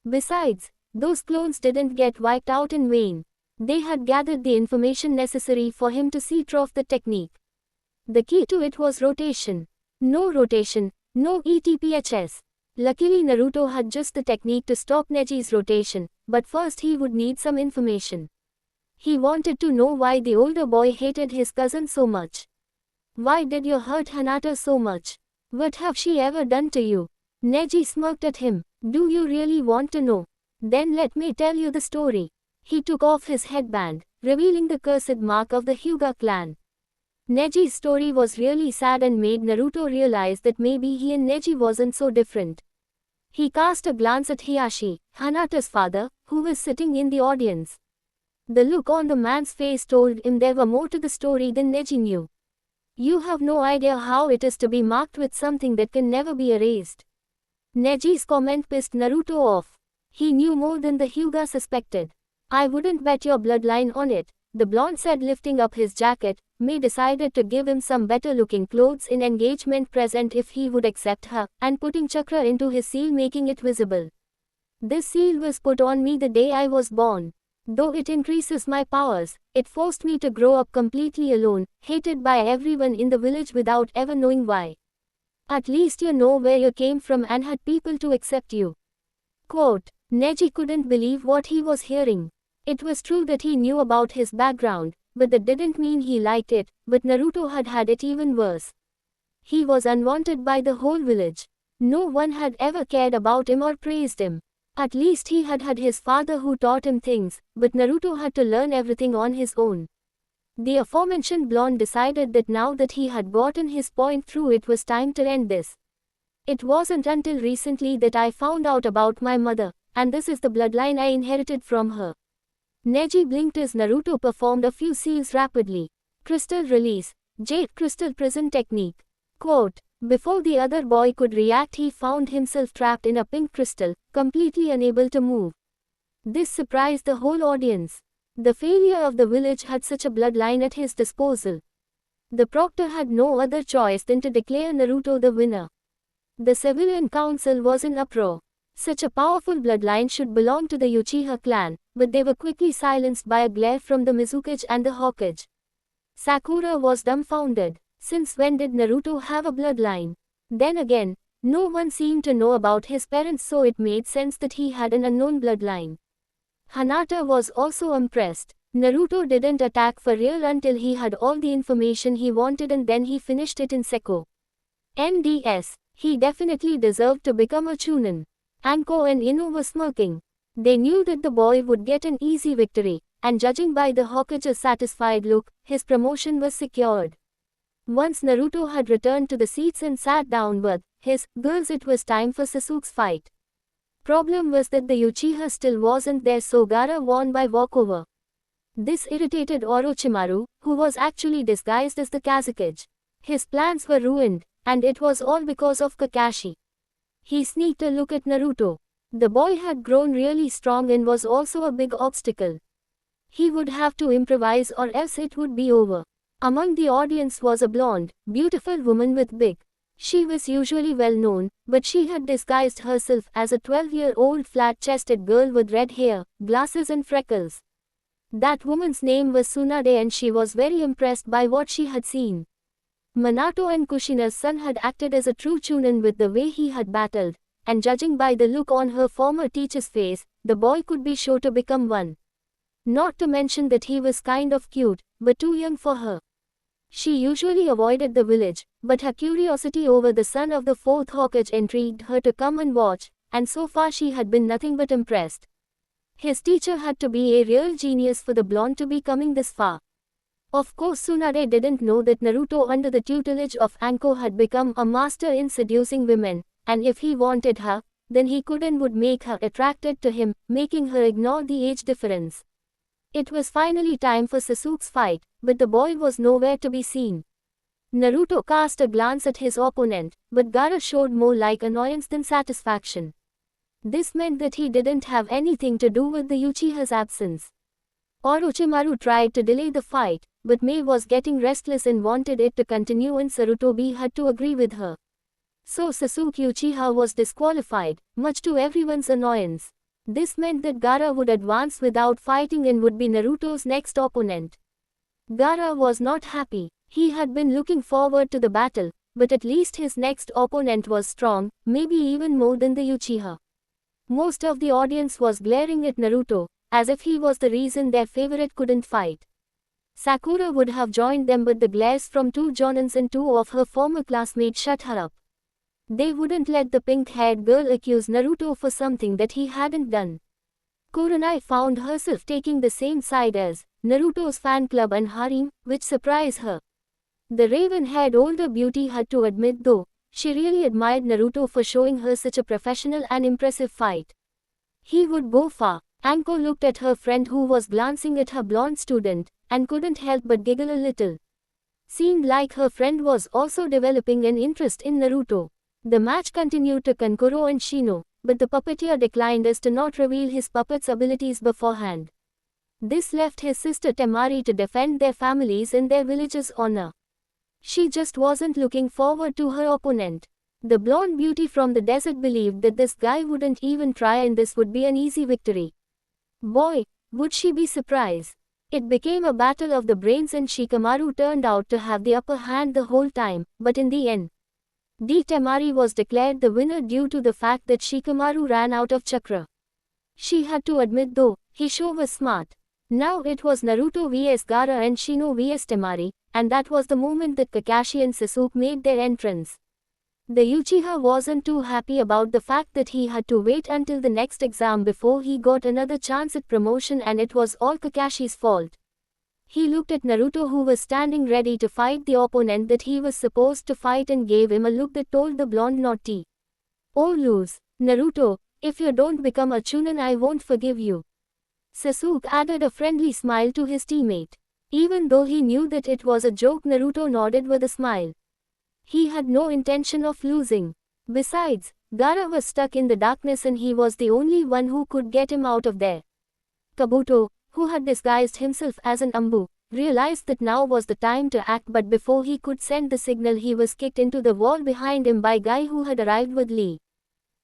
Besides, those clones didn't get wiped out in vain. They had gathered the information necessary for him to see through the technique. The key to it was rotation. No rotation, no ETPHS. Luckily Naruto had just the technique to stop Neji's rotation, but first he would need some information. He wanted to know why the older boy hated his cousin so much. Why did you hurt Hinata so much? What have she ever done to you? Neji smirked at him. Do you really want to know? Then let me tell you the story. He took off his headband, revealing the cursed mark of the Hyuga clan. Neji's story was really sad and made Naruto realize that maybe he and Neji wasn't so different. He cast a glance at Hiashi, Hinata's father, who was sitting in the audience. The look on the man's face told him there were more to the story than Neji knew. You have no idea how it is to be marked with something that can never be erased. Neji's comment pissed Naruto off. He knew more than the Hyuga suspected. I wouldn't bet your bloodline on it, the blonde said, lifting up his jacket. May decided to give him some better looking clothes in engagement present if he would accept her, and putting chakra into his seal, making it visible. This seal was put on me the day I was born. Though it increases my powers, it forced me to grow up completely alone, hated by everyone in the village without ever knowing why. At least you know where you came from and had people to accept you. Quote, Neji couldn't believe what he was hearing. It was true that he knew about his background, but that didn't mean he liked it, but Naruto had had it even worse. He was unwanted by the whole village. No one had ever cared about him or praised him. At least he had had his father who taught him things, but Naruto had to learn everything on his own. The aforementioned blonde decided that now that he had gotten his point through, it was time to end this. It wasn't until recently that I found out about my mother, and this is the bloodline I inherited from her. Neji blinked as Naruto performed a few seals rapidly. Crystal release, Jade crystal prison technique. Quote, before the other boy could react, he found himself trapped in a pink crystal, completely unable to move. This surprised the whole audience. The failure of the village had such a bloodline at his disposal. The proctor had no other choice than to declare Naruto the winner. The civilian council was in uproar. Such a powerful bloodline should belong to the Uchiha clan, but they were quickly silenced by a glare from the Mizukage and the Hokage. Sakura was dumbfounded. Since when did Naruto have a bloodline? Then again, no one seemed to know about his parents, so it made sense that he had an unknown bloodline. Hinata was also impressed. Naruto didn't attack for real until he had all the information he wanted, and then he finished it in Sekko. NDS, he definitely deserved to become a Chunin. Anko and Ino were smirking. They knew that the boy would get an easy victory, and judging by the Hokage's satisfied look, his promotion was secured. Once Naruto had returned to the seats and sat down with his girls, it was time for Sasuke's fight. Problem was that the Uchiha still wasn't there, so Gaara won by walkover. This irritated Orochimaru, who was actually disguised as the Kazekage. His plans were ruined, and it was all because of Kakashi. He sneaked a look at Naruto. The boy had grown really strong and was also a big obstacle. He would have to improvise or else it would be over. Among the audience was a blonde, beautiful woman with big. She was usually well known, but she had disguised herself as a 12-year-old flat-chested girl with red hair, glasses and freckles. That woman's name was Tsunade, and she was very impressed by what she had seen. Minato and Kushina's son had acted as a true Chunin with the way he had battled, and judging by the look on her former teacher's face, the boy could be sure to become one. Not to mention that he was kind of cute, but too young for her. She usually avoided the village, but her curiosity over the son of the fourth Hokage intrigued her to come and watch, and so far she had been nothing but impressed. His teacher had to be a real genius for the blonde to be coming this far. Of course, Tsunade didn't know that Naruto, under the tutelage of Anko, had become a master in seducing women, and if he wanted her, then he could and would make her attracted to him, making her ignore the age difference. It was finally time for Sasuke's fight, but the boy was nowhere to be seen. Naruto cast a glance at his opponent, but Gaara showed more like annoyance than satisfaction. This meant that he didn't have anything to do with the Uchiha's absence. Orochimaru tried to delay the fight, but Mei was getting restless and wanted it to continue, and Sarutobi had to agree with her. So Sasuke Uchiha was disqualified, much to everyone's annoyance. This meant that Gaara would advance without fighting and would be Naruto's next opponent. Gaara was not happy. He had been looking forward to the battle, but at least his next opponent was strong, maybe even more than the Uchiha. Most of the audience was glaring at Naruto, as if he was the reason their favorite couldn't fight. Sakura would have joined them, but the glares from two Jonins and two of her former classmates shut her up. They wouldn't let the pink-haired girl accuse Naruto for something that he hadn't done. Kurenai found herself taking the same side as Naruto's fan club and harem, which surprised her. The raven-haired older beauty had to admit, though, she really admired Naruto for showing her such a professional and impressive fight. He would go far. Anko looked at her friend who was glancing at her blonde student, and couldn't help but giggle a little. Seemed like her friend was also developing an interest in Naruto. The match continued to Kankuro and Shino, but the puppeteer declined as to not reveal his puppet's abilities beforehand. This left his sister Temari to defend their families and their village's honor. She just wasn't looking forward to her opponent. The blonde beauty from the desert believed that this guy wouldn't even try and this would be an easy victory. Boy, would she be surprised. It became a battle of the brains and Shikamaru turned out to have the upper hand the whole time, but in the end, Temari was declared the winner due to the fact that Shikamaru ran out of chakra. She had to admit, though, he sure was smart. Now it was Naruto vs Gaara and Shino vs Temari, and that was the moment that Kakashi and Sasuke made their entrance. The Uchiha wasn't too happy about the fact that he had to wait until the next exam before he got another chance at promotion, and it was all Kakashi's fault. He looked at Naruto, who was standing ready to fight the opponent that he was supposed to fight, and gave him a look that told the blonde naughty. Oh lose, Naruto, if you don't become a Chunin I won't forgive you. Sasuke added a friendly smile to his teammate. Even though he knew that it was a joke, Naruto nodded with a smile. He had no intention of losing. Besides, Gaara was stuck in the darkness and he was the only one who could get him out of there. Kabuto, who had disguised himself as an Ambu, realized that now was the time to act, but before he could send the signal he was kicked into the wall behind him by Guy, who had arrived with Lee.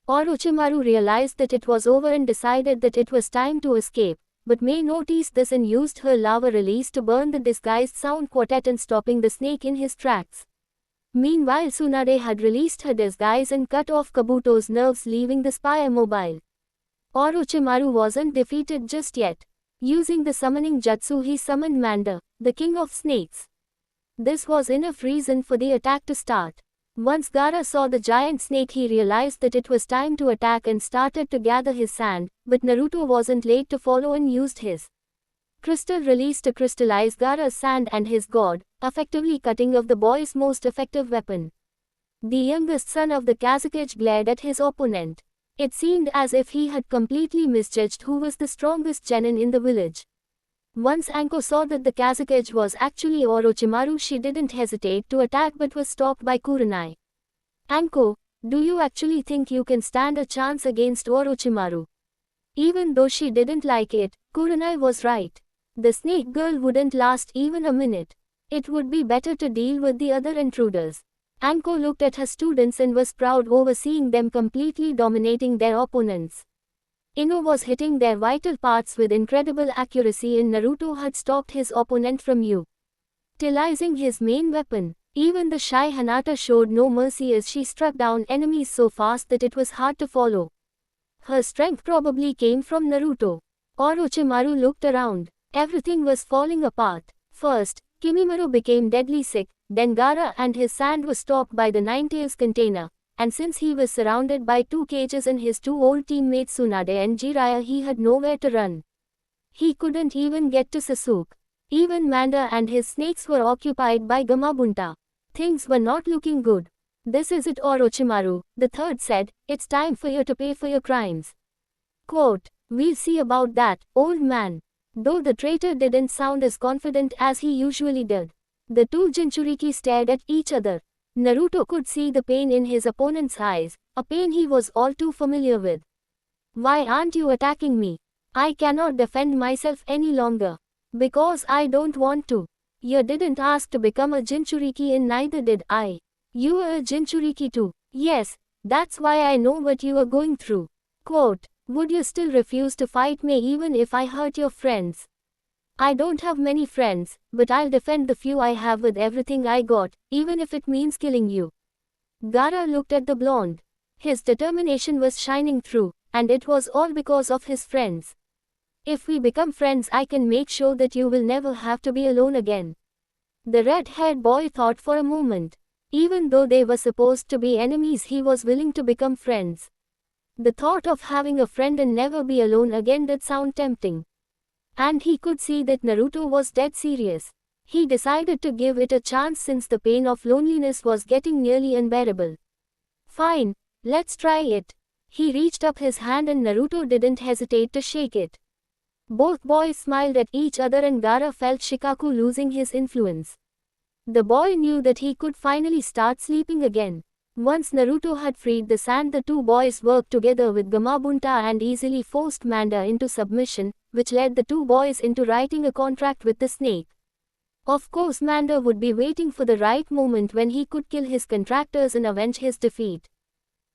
Orochimaru realized that it was over and decided that it was time to escape, but Mei noticed this and used her lava release to burn the disguised Sound Quartet and stopping the snake in his tracks. Meanwhile, Tsunade had released her disguise and cut off Kabuto's nerves, leaving the spy immobile. Orochimaru wasn't defeated just yet. Using the summoning jutsu, he summoned Manda, the king of snakes. This was enough reason for the attack to start. Once Gaara saw the giant snake, he realized that it was time to attack and started to gather his sand, but Naruto wasn't late to follow and used his crystal release to crystallize Gaara's sand and his god, effectively cutting off the boy's most effective weapon. The youngest son of the Kazekage glared at his opponent. It seemed as if he had completely misjudged who was the strongest genin in the village. Once Anko saw that the Kazekage was actually Orochimaru, she didn't hesitate to attack but was stopped by Kurenai. Anko, do you actually think you can stand a chance against Orochimaru? Even though she didn't like it, Kurenai was right. The snake girl wouldn't last even a minute. It would be better to deal with the other intruders. Anko looked at her students and was proud over seeing them completely dominating their opponents. Ino was hitting their vital parts with incredible accuracy, and Naruto had stopped his opponent from utilizing his main weapon. Even the shy Hinata showed no mercy as she struck down enemies so fast that it was hard to follow. Her strength probably came from Naruto. Orochimaru looked around. Everything was falling apart. First, Kimimaro became deadly sick, then Gaara and his sand was stopped by the Ninetales container, and since he was surrounded by two cages and his two old teammates Tsunade and Jiraiya, he had nowhere to run. He couldn't even get to Sasuke. Even Manda and his snakes were occupied by Gamabunta. Things were not looking good. This is it, Orochimaru, the third said, it's time for you to pay for your crimes. Quote, we'll see about that, old man. Though the traitor didn't sound as confident as he usually did. The two Jinchuriki stared at each other. Naruto could see the pain in his opponent's eyes, a pain he was all too familiar with. Why aren't you attacking me? I cannot defend myself any longer. Because I don't want to. You didn't ask to become a Jinchuriki and neither did I. You were a Jinchuriki too. Yes, that's why I know what you are going through. Quote, would you still refuse to fight me even if I hurt your friends? I don't have many friends, but I'll defend the few I have with everything I got, even if it means killing you. Gaara looked at the blonde. His determination was shining through, and it was all because of his friends. If we become friends, I can make sure that you will never have to be alone again. The red-haired boy thought for a moment. Even though they were supposed to be enemies, he was willing to become friends. The thought of having a friend and never be alone again did sound tempting. And he could see that Naruto was dead serious. He decided to give it a chance since the pain of loneliness was getting nearly unbearable. Fine, let's try it. He reached up his hand and Naruto didn't hesitate to shake it. Both boys smiled at each other and Gaara felt Shikaku losing his influence. The boy knew that he could finally start sleeping again. Once Naruto had freed the sand, the two boys worked together with Gamabunta and easily forced Manda into submission, which led the two boys into writing a contract with the snake. Of course, Manda would be waiting for the right moment when he could kill his contractors and avenge his defeat.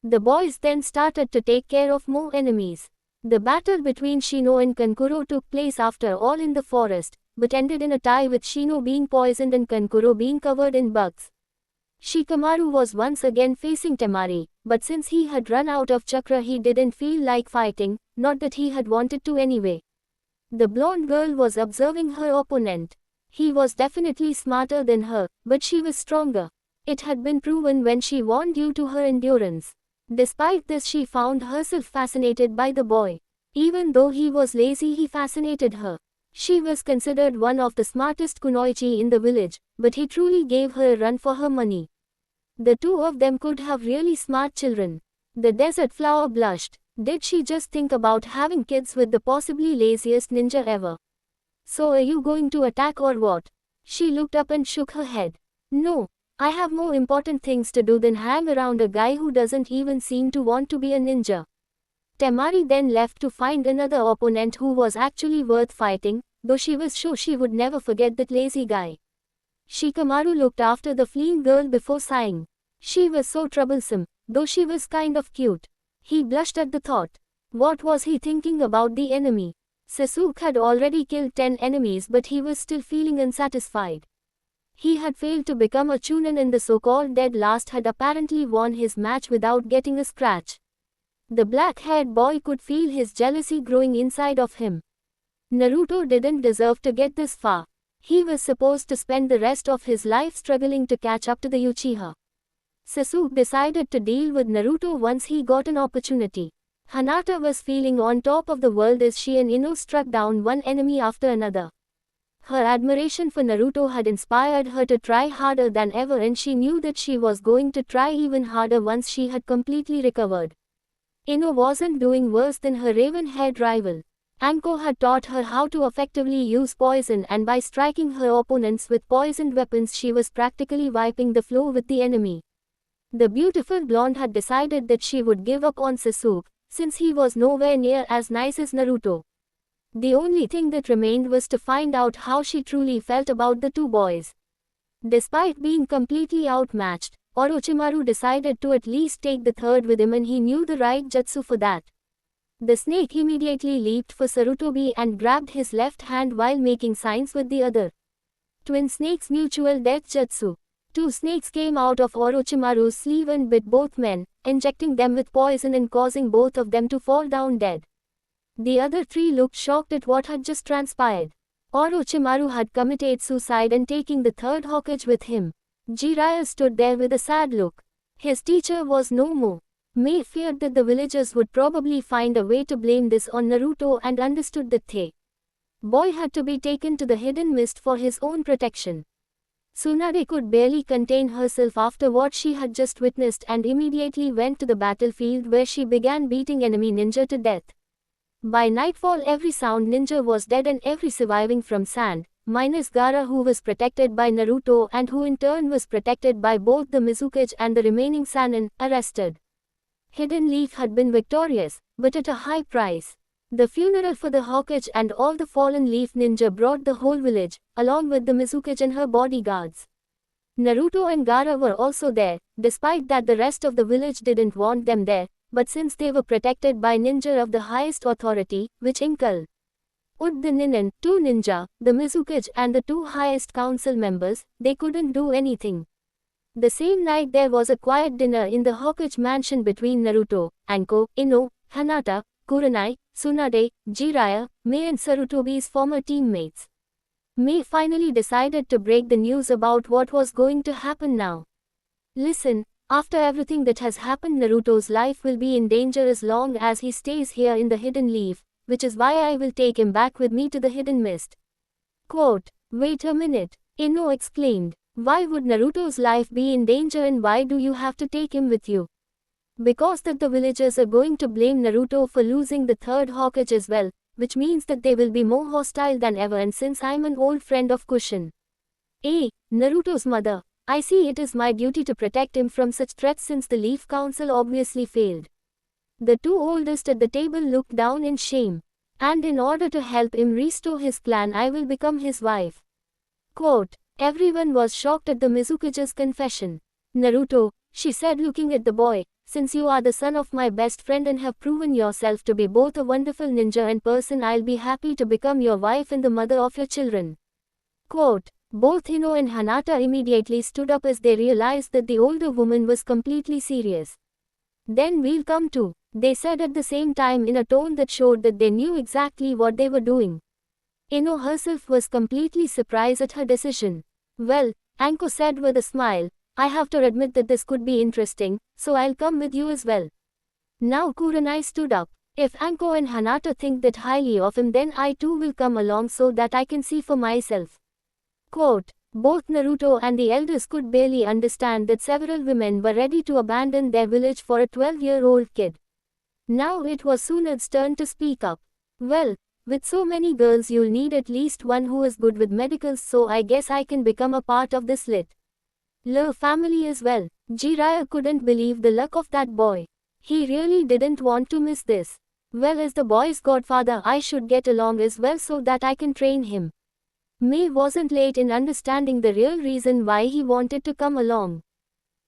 The boys then started to take care of more enemies. The battle between Shino and Kankuro took place after all in the forest, but ended in a tie with Shino being poisoned and Kankuro being covered in bugs. Shikamaru was once again facing Temari, but since he had run out of chakra he didn't feel like fighting, not that he had wanted to anyway. The blonde girl was observing her opponent. He was definitely smarter than her, but she was stronger. It had been proven when she won due to her endurance. Despite this, she found herself fascinated by the boy. Even though he was lazy, he fascinated her. She was considered one of the smartest kunoichi in the village, but he truly gave her a run for her money. The two of them could have really smart children. The desert flower blushed. Did she just think about having kids with the possibly laziest ninja ever? So are you going to attack or what? She looked up and shook her head. No, I have more important things to do than hang around a guy who doesn't even seem to want to be a ninja. Temari then left to find another opponent who was actually worth fighting, though she was sure she would never forget that lazy guy. Shikamaru looked after the fleeing girl before sighing. She was so troublesome, though she was kind of cute. He blushed at the thought. What was he thinking about the enemy? Sasuke had already killed 10 enemies, but he was still feeling unsatisfied. He had failed to become a Chunin and the so-called dead last had apparently won his match without getting a scratch. The black-haired boy could feel his jealousy growing inside of him. Naruto didn't deserve to get this far. He was supposed to spend the rest of his life struggling to catch up to the Uchiha. Sasuke decided to deal with Naruto once he got an opportunity. Hinata was feeling on top of the world as she and Ino struck down one enemy after another. Her admiration for Naruto had inspired her to try harder than ever, and she knew that she was going to try even harder once she had completely recovered. Ino wasn't doing worse than her raven-haired rival. Anko had taught her how to effectively use poison, and by striking her opponents with poisoned weapons she was practically wiping the floor with the enemy. The beautiful blonde had decided that she would give up on Sasuke, since he was nowhere near as nice as Naruto. The only thing that remained was to find out how she truly felt about the two boys. Despite being completely outmatched, Orochimaru decided to at least take the third with him, and he knew the right jutsu for that. The snake immediately leaped for Sarutobi and grabbed his left hand while making signs with the other. Twin snakes mutual death jutsu. Two snakes came out of Orochimaru's sleeve and bit both men, injecting them with poison and causing both of them to fall down dead. The other three looked shocked at what had just transpired. Orochimaru had committed suicide and taking the third Hokage with him. Jiraiya stood there with a sad look. His teacher was no more. Mei feared that the villagers would probably find a way to blame this on Naruto and understood that the boy had to be taken to the hidden mist for his own protection. Tsunade could barely contain herself after what she had just witnessed and immediately went to the battlefield where she began beating enemy ninja to death. By nightfall every sound ninja was dead and every surviving from sand, minus Gaara, who was protected by Naruto and who in turn was protected by both the Mizukage and the remaining Sannin, arrested. Hidden Leaf had been victorious, but at a high price. The funeral for the Hokage and all the fallen leaf ninja brought the whole village, along with the Mizukage and her bodyguards. Naruto and Gaara were also there, despite that the rest of the village didn't want them there, but since they were protected by ninja of the highest authority, which included the Ninen, 2 ninja, the Mizukage and the 2 highest council members, they couldn't do anything. The same night there was a quiet dinner in the Hokage mansion between Naruto, Anko, Ino, Hinata, Kurenai, Tsunade, Jiraiya, Mei and Sarutobi's former teammates. Mei finally decided to break the news about what was going to happen now. Listen, after everything that has happened, Naruto's life will be in danger as long as he stays here in the Hidden Leaf, which is why I will take him back with me to the Hidden Mist. Quote, wait a minute, Ino exclaimed. Why would Naruto's life be in danger and why do you have to take him with you? Because that the villagers are going to blame Naruto for losing the 3rd Hokage as well, which means that they will be more hostile than ever, and since I'm an old friend of Kushin, Naruto's mother, I see it is my duty to protect him from such threats since the Leaf Council obviously failed. The 2 oldest at the table looked down in shame. And in order to help him restore his clan, I will become his wife. Quote, everyone was shocked at the Mizukage's confession. Naruto, she said looking at the boy, since you are the son of my best friend and have proven yourself to be both a wonderful ninja and person, I'll be happy to become your wife and the mother of your children. Quote, both Ino and Hinata immediately stood up as they realized that the older woman was completely serious. Then we'll come to, they said at the same time in a tone that showed that they knew exactly what they were doing. Ino herself was completely surprised at her decision. Well, Anko said with a smile, I have to admit that this could be interesting, so I'll come with you as well. Now Kurenai stood up. If Anko and Hinata think that highly of him, then I too will come along so that I can see for myself. Quote, both Naruto and the elders could barely understand that several women were ready to abandon their village for a 12-year-old kid. Now it was Tsunade's turn to speak up. Well, with so many girls you'll need at least one who is good with medicals, so I guess I can become a part of this family as well. Jiraiya couldn't believe the luck of that boy. He really didn't want to miss this. Well, as the boy's godfather I should get along as well so that I can train him. Mei wasn't late in understanding the real reason why he wanted to come along.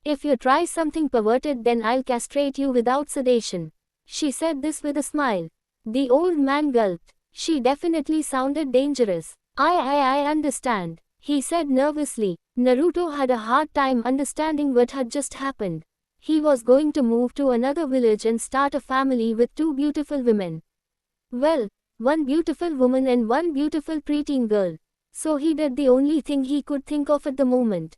If you try something perverted, then I'll castrate you without sedation. She said this with a smile. The old man gulped. She definitely sounded dangerous. I understand, he said nervously. Naruto had a hard time understanding what had just happened. He was going to move to another village and start a family with 2 beautiful women. Well, 1 beautiful woman and 1 beautiful preteen girl. So he did the only thing he could think of at the moment.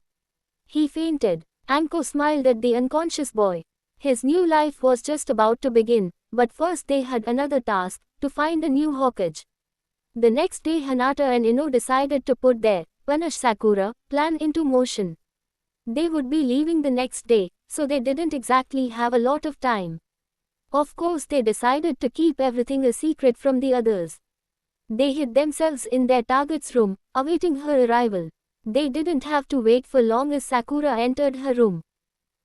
He fainted. Anko smiled at the unconscious boy. His new life was just about to begin, but first they had another task, to find a new Hokage. The next day Hinata and Ino decided to put their punish Sakura plan into motion. They would be leaving the next day, so they didn't exactly have a lot of time. Of course they decided to keep everything a secret from the others. They hid themselves in their target's room, awaiting her arrival. They didn't have to wait for long as Sakura entered her room.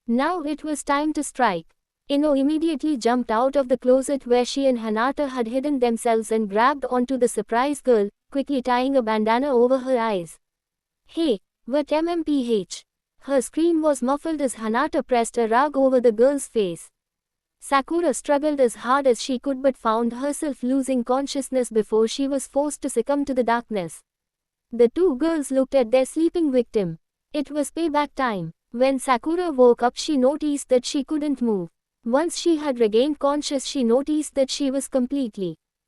Now it was time to strike. Ino immediately jumped out of the closet where she and Hinata had hidden themselves and grabbed onto the surprise girl, quickly tying a bandana over her eyes. Hey, what MMPH? Her scream was muffled as Hinata pressed a rug over the girl's face. Sakura struggled as hard as she could but found herself losing consciousness before she was forced to succumb to the darkness. The 2 girls looked at their sleeping victim. It was payback time. When Sakura woke up, she noticed that she couldn't move. Once she had regained consciousness, she noticed that she was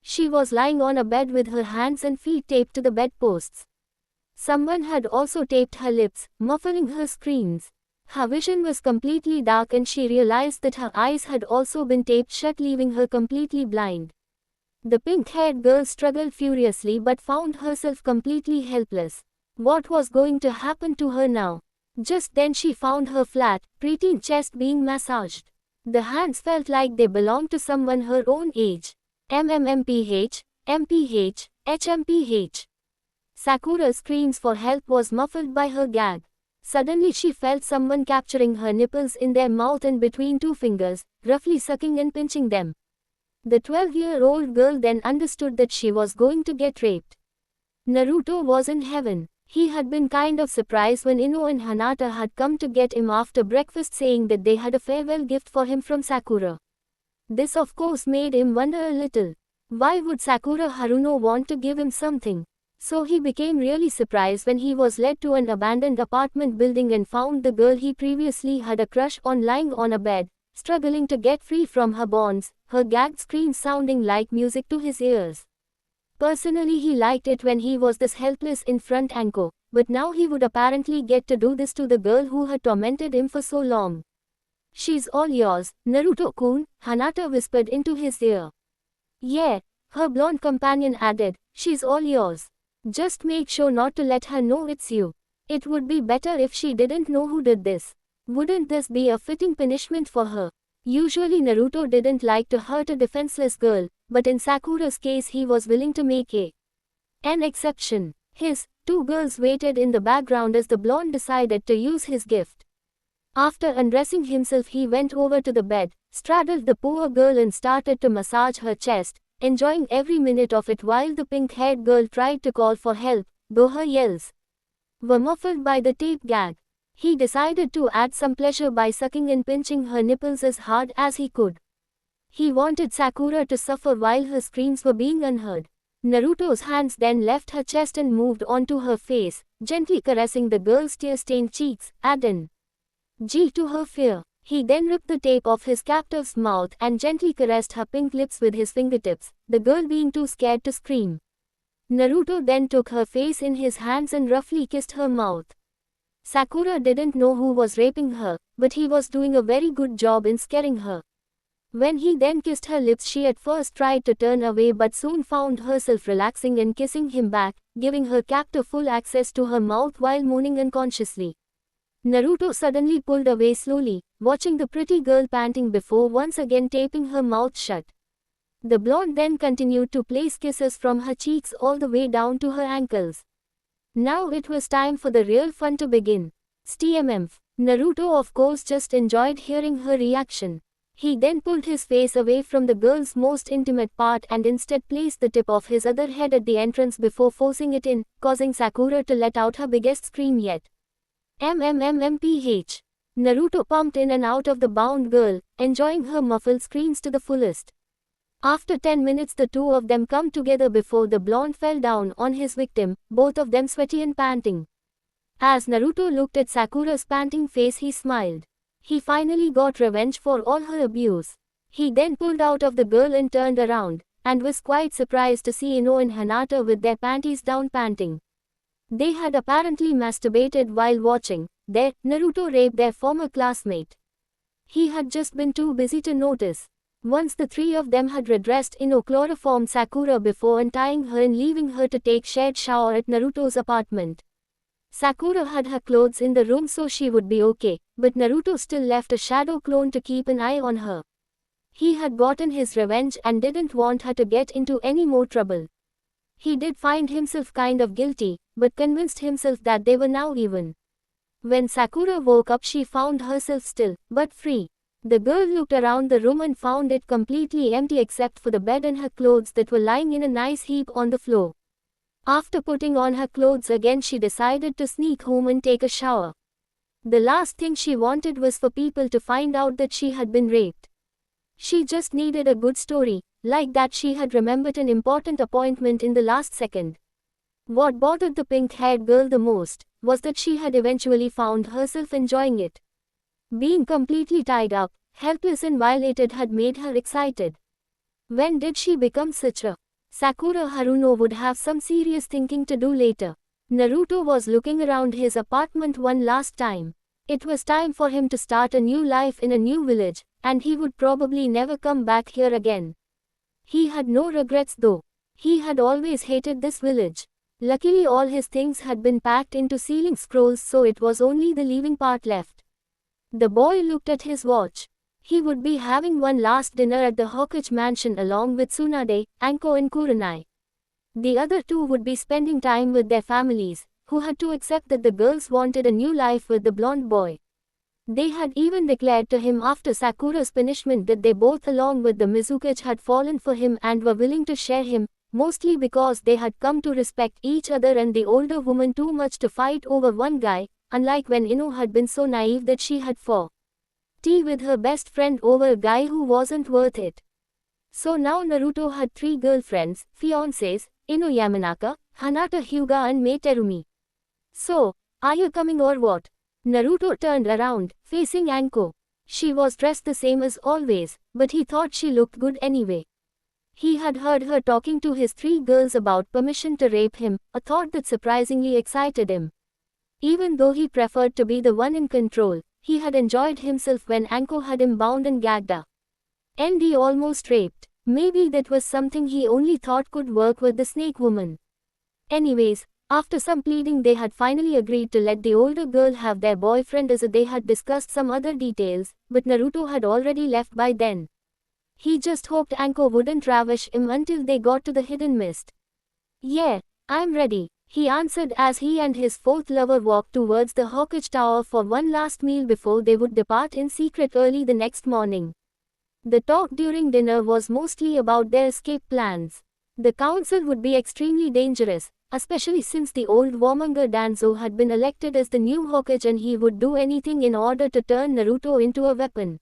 She was lying on a bed with her hands and feet taped to the bedposts. Someone had also taped her lips, muffling her screams. Her vision was completely dark and she realized that her eyes had also been taped shut, leaving her completely blind. The pink-haired girl struggled furiously but found herself completely helpless. What was going to happen to her now? Just then she found her flat, preteen chest being massaged. The hands felt like they belonged to someone her own age. MMMPH, MPH, HMPH. Sakura's screams for help was muffled by her gag. Suddenly she felt someone capturing her nipples in their mouth and between 2 fingers, roughly sucking and pinching them. The 12-year-old girl then understood that she was going to get raped. Naruto was in heaven. He had been kind of surprised when Ino and Hinata had come to get him after breakfast, saying that they had a farewell gift for him from Sakura. This of course made him wonder a little. Why would Sakura Haruno want to give him something? So he became really surprised when he was led to an abandoned apartment building and found the girl he previously had a crush on lying on a bed, struggling to get free from her bonds, her gagged screams sounding like music to his ears. Personally, he liked it when he was this helpless in front Anko, but now he would apparently get to do this to the girl who had tormented him for so long. "She's all yours, Naruto-kun," Hinata whispered into his ear. "Yeah," her blonde companion added, "she's all yours. Just make sure not to let her know it's you. It would be better if she didn't know who did this. Wouldn't this be a fitting punishment for her?" Usually Naruto didn't like to hurt a defenseless girl, but in Sakura's case he was willing to make an exception. His two girls waited in the background as the blonde decided to use his gift. After undressing himself, he went over to the bed, straddled the poor girl and started to massage her chest, enjoying every minute of it while the pink-haired girl tried to call for help, though her yells were muffled by the tape gag. He decided to add some pleasure by sucking and pinching her nipples as hard as he could. He wanted Sakura to suffer while her screams were being unheard. Naruto's hands then left her chest and moved onto her face, gently caressing the girl's tear-stained cheeks, adding G to her fear. He then ripped the tape off his captive's mouth and gently caressed her pink lips with his fingertips, the girl being too scared to scream. Naruto then took her face in his hands and roughly kissed her mouth. Sakura didn't know who was raping her, but he was doing a very good job in scaring her. When he then kissed her lips, she at first tried to turn away but soon found herself relaxing and kissing him back, giving her captor full access to her mouth while moaning unconsciously. Naruto suddenly pulled away slowly, watching the pretty girl panting before once again taping her mouth shut. The blonde then continued to place kisses from her cheeks all the way down to her ankles. Now it was time for the real fun to begin. STMF. Naruto of course just enjoyed hearing her reaction. He then pulled his face away from the girl's most intimate part and instead placed the tip of his other head at the entrance before forcing it in, causing Sakura to let out her biggest scream yet. MMMMPH. Naruto pumped in and out of the bound girl, enjoying her muffled screams to the fullest. After 10 minutes the two of them come together before the blonde fell down on his victim, both of them sweaty and panting. As Naruto looked at Sakura's panting face, he smiled. He finally got revenge for all her abuse. He then pulled out of the girl and turned around, and was quite surprised to see Ino and Hinata with their panties down panting. They had apparently masturbated while watching Naruto rape their former classmate. He had just been too busy to notice. Once the three of them had redressed, Ino chloroformed Sakura before untying her and leaving her to take shared shower at Naruto's apartment. Sakura had her clothes in the room so she would be okay, but Naruto still left a shadow clone to keep an eye on her. He had gotten his revenge and didn't want her to get into any more trouble. He did find himself kind of guilty, but convinced himself that they were now even. When Sakura woke up, she found herself still, but free. The girl looked around the room and found it completely empty except for the bed and her clothes that were lying in a nice heap on the floor. After putting on her clothes again, she decided to sneak home and take a shower. The last thing she wanted was for people to find out that she had been raped. She just needed a good story, like that she had remembered an important appointment in the last second. What bothered the pink-haired girl the most was that she had eventually found herself enjoying it. Being completely tied up, helpless and violated had made her excited. When did she become such a Sakura Haruno would have some serious thinking to do later. Naruto was looking around his apartment one last time. It was time for him to start a new life in a new village, and he would probably never come back here again. He had no regrets though. He had always hated this village. Luckily all his things had been packed into sealing scrolls, so it was only the leaving part left. The boy looked at his watch. He would be having one last dinner at the Hokage mansion along with Tsunade, Anko and Kurenai. The other two would be spending time with their families, who had to accept that the girls wanted a new life with the blonde boy. They had even declared to him after Sakura's punishment that they both along with the Mizukage had fallen for him and were willing to share him, mostly because they had come to respect each other and the older woman too much to fight over one guy, unlike when Ino had been so naive that she had fought with her best friend over a guy who wasn't worth it. So now Naruto had 3 girlfriends, fiancés, Ino Yamanaka, Hanata Hyuga and Mei Terumi. So, are you coming or what? Naruto turned around, facing Anko. She was dressed the same as always, but he thought she looked good anyway. He had heard her talking to his 3 girls about permission to rape him, a thought that surprisingly excited him. Even though he preferred to be the one in control, he had enjoyed himself when Anko had him bound and gagged up. And he almost raped. Maybe that was something he only thought could work with the snake woman. Anyways, after some pleading they had finally agreed to let the older girl have their boyfriend as they had discussed some other details, but Naruto had already left by then. He just hoped Anko wouldn't ravish him until they got to the hidden mist. Yeah, I'm ready, he answered as he and his 4th lover walked towards the Hokage Tower for one last meal before they would depart in secret early the next morning. The talk during dinner was mostly about their escape plans. The council would be extremely dangerous, especially since the old warmonger Danzo had been elected as the new Hokage and he would do anything in order to turn Naruto into a weapon.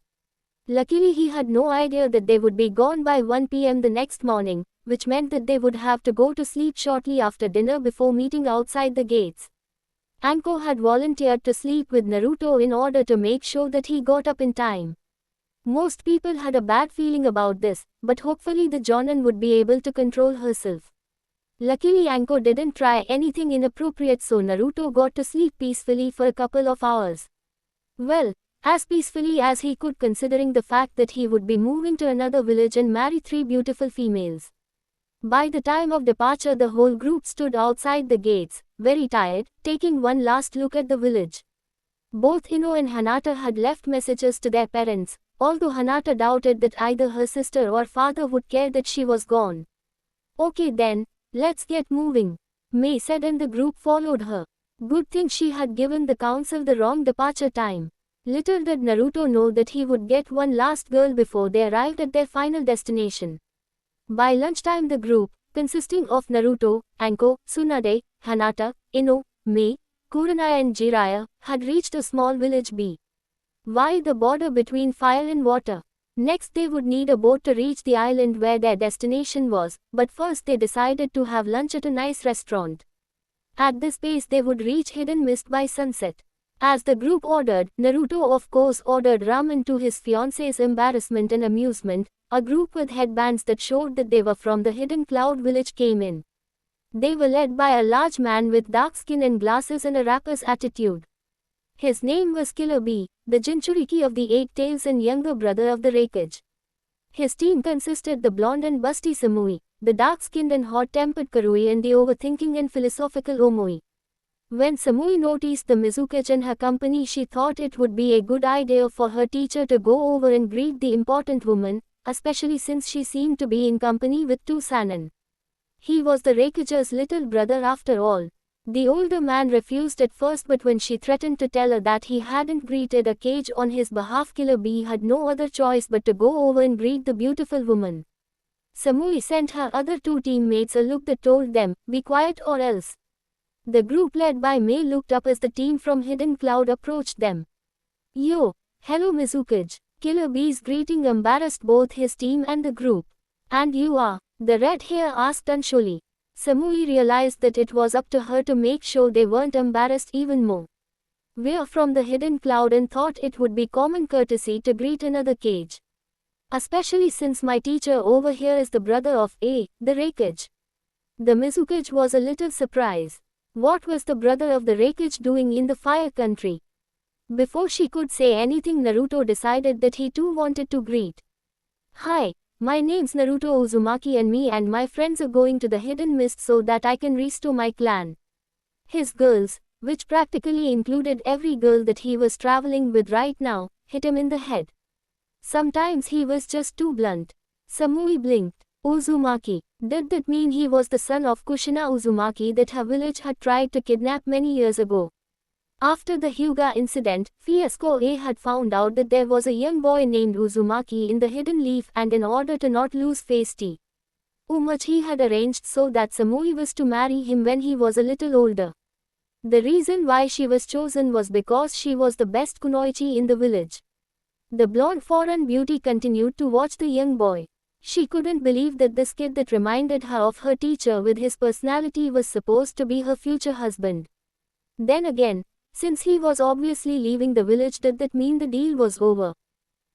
Luckily he had no idea that they would be gone by 1 p.m. the next morning, which meant that they would have to go to sleep shortly after dinner before meeting outside the gates. Anko had volunteered to sleep with Naruto in order to make sure that he got up in time. Most people had a bad feeling about this, but hopefully the Jonin would be able to control herself. Luckily Anko didn't try anything inappropriate, so Naruto got to sleep peacefully for a couple of hours. Well, as peacefully as he could considering the fact that he would be moving to another village and marry 3 beautiful females. By the time of departure the whole group stood outside the gates, very tired, taking one last look at the village. Both Ino and Hanata had left messages to their parents, although Hanata doubted that either her sister or father would care that she was gone. Okay then, let's get moving, Mei said and the group followed her. Good thing she had given the council the wrong departure time. Little did Naruto know that he would get one last girl before they arrived at their final destination. By lunchtime the group, consisting of Naruto, Anko, Tsunade, Hanata, Ino, Mei, Kurenai and Jiraiya, had reached a small village by the border between fire and water. Next they would need a boat to reach the island where their destination was, but first they decided to have lunch at a nice restaurant. At this pace they would reach Hidden Mist by sunset. As the group ordered, Naruto of course ordered ramen to his fiancée's embarrassment and amusement. A group with headbands that showed that they were from the Hidden Cloud village came in. They were led by a large man with dark skin and glasses and a rapper's attitude. His name was Killer Bee, the Jinchuriki of the 8 Tails and younger brother of the Raikage. His team consisted the blonde and busty Samui, the dark-skinned and hot-tempered Karui and the overthinking and philosophical Omoi. When Samui noticed the Mizukage and her company, she thought it would be a good idea for her teacher to go over and greet the important woman, especially since she seemed to be in company with 2 Sannin. He was the Raikage's little brother after all. The older man refused at first, but when she threatened to tell her that he hadn't greeted a Kage on his behalf, Killer Bee had no other choice but to go over and greet the beautiful woman. Samui sent her other 2 teammates a look that told them, "Be quiet or else." The group led by Mei looked up as the team from Hidden Cloud approached them. "Yo, hello Mizukage." Killer Bee's greeting embarrassed both his team and the group. "And you are?" the red hair asked unshyly. Samui realized that it was up to her to make sure they weren't embarrassed even more. "We're from the Hidden Cloud and thought it would be common courtesy to greet another Kage. Especially since my teacher over here is the brother of A, the Raikage." The Mizukage was a little surprised. What was the brother of the Raikage doing in the Fire Country? Before she could say anything, Naruto decided that he too wanted to greet. "Hi, my name's Naruto Uzumaki and me and my friends are going to the Hidden Mist so that I can restore my clan." His girls, which practically included every girl that he was traveling with right now, hit him in the head. Sometimes he was just too blunt. Samui blinked. Uzumaki. Did that mean he was the son of Kushina Uzumaki that her village had tried to kidnap many years ago? After the Hyuga incident, Fiasco A had found out that there was a young boy named Uzumaki in the Hidden Leaf, and in order to not lose face Umachi he had arranged so that Samui was to marry him when he was a little older. The reason why she was chosen was because she was the best kunoichi in the village. The blonde foreign beauty continued to watch the young boy. She couldn't believe that this kid that reminded her of her teacher with his personality was supposed to be her future husband. Then again, since he was obviously leaving the village, did that mean the deal was over?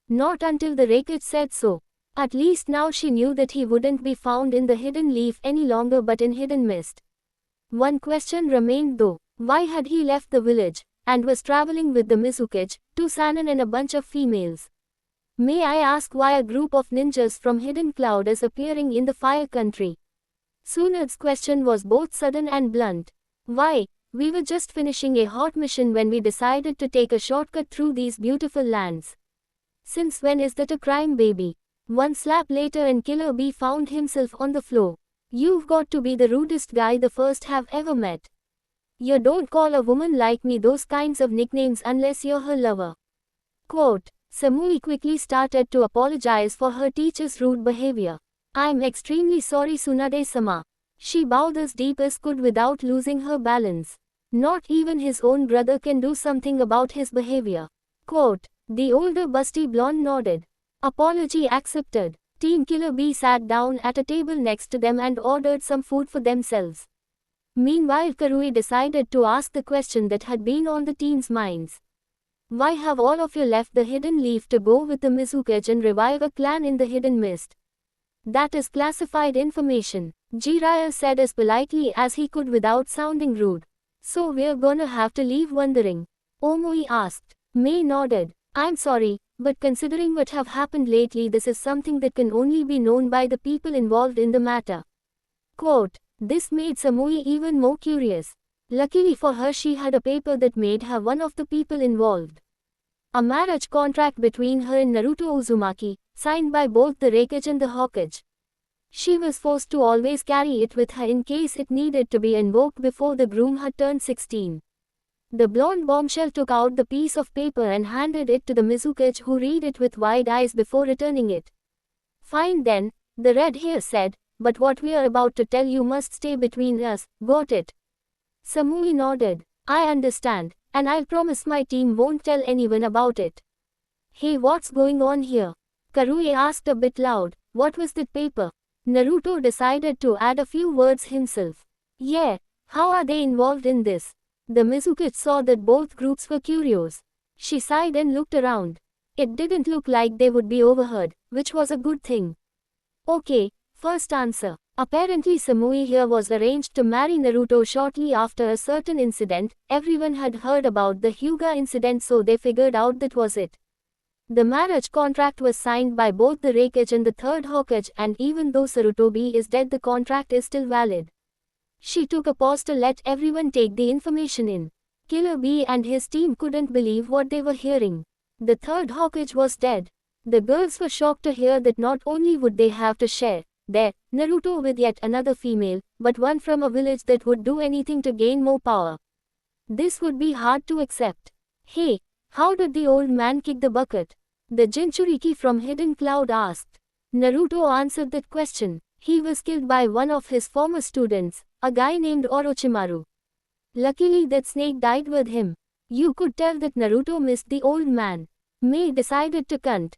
Not until the Reikage said so. At least now she knew that he wouldn't be found in the Hidden Leaf any longer but in Hidden Mist. One question remained though. Why had he left the village, and was traveling with the Mizukage, to Sanan and a bunch of females? May I ask why a group of ninjas from Hidden Cloud is appearing in the Fire Country? Tsunad's question was both sudden and blunt. Why, we were just finishing a hot mission when we decided to take a shortcut through these beautiful lands. Since when is that a crime, baby? One slap later and Killer B found himself on the floor. You've got to be the rudest guy the first have ever met. You don't call a woman like me those kinds of nicknames unless you're her lover. Quote, Samui quickly started to apologize for her teacher's rude behavior. I'm extremely sorry, Tsunade-sama. She bowed as deep as could without losing her balance. Not even his own brother can do something about his behavior. Quote, the older busty blonde nodded. Apology accepted. Team Killer B sat down at a table next to them and ordered some food for themselves. Meanwhile, Karui decided to ask the question that had been on the team's minds. Why have all of you left the Hidden Leaf to go with the Mizukage and revive a clan in the Hidden Mist? That is classified information, Jiraiya said as politely as he could without sounding rude. So we're gonna have to leave wondering? Omui asked. Mei nodded. I'm sorry, but considering what have happened lately, this is something that can only be known by the people involved in the matter. Quote, this made Samui even more curious. Luckily for her, she had a paper that made her one of the people involved. A marriage contract between her and Naruto Uzumaki, signed by both the Reikage and the Hokage. She was forced to always carry it with her in case it needed to be invoked before the groom had turned 16. The blonde bombshell took out the piece of paper and handed it to the Mizukage, who read it with wide eyes before returning it. Fine then, the red hair said, but what we are about to tell you must stay between us, got it? Samui nodded. I understand, and I'll promise my team won't tell anyone about it. Hey, what's going on here? Karui asked a bit loud. What was that paper? Naruto decided to add a few words himself. Yeah, how are they involved in this? The Mizukage saw that both groups were curious. She sighed and looked around. It didn't look like they would be overheard, which was a good thing. Okay, first answer. Apparently Samui here was arranged to marry Naruto shortly after a certain incident. Everyone had heard about the Hyuga incident, so they figured out that was it. The marriage contract was signed by both the Reikage and the third Hokage, and even though Sarutobi is dead, the contract is still valid. She took a pause to let everyone take the information in. Killer B and his team couldn't believe what they were hearing. The third Hokage was dead. The girls were shocked to hear that not only would they have to share their Naruto with yet another female, but one from a village that would do anything to gain more power. This would be hard to accept. Hey, how did the old man kick the bucket? The Jinchuriki from Hidden Cloud asked. Naruto answered that question. He was killed by one of his former students, a guy named Orochimaru. Luckily that snake died with him. You could tell that Naruto missed the old man. Mei decided to cunt.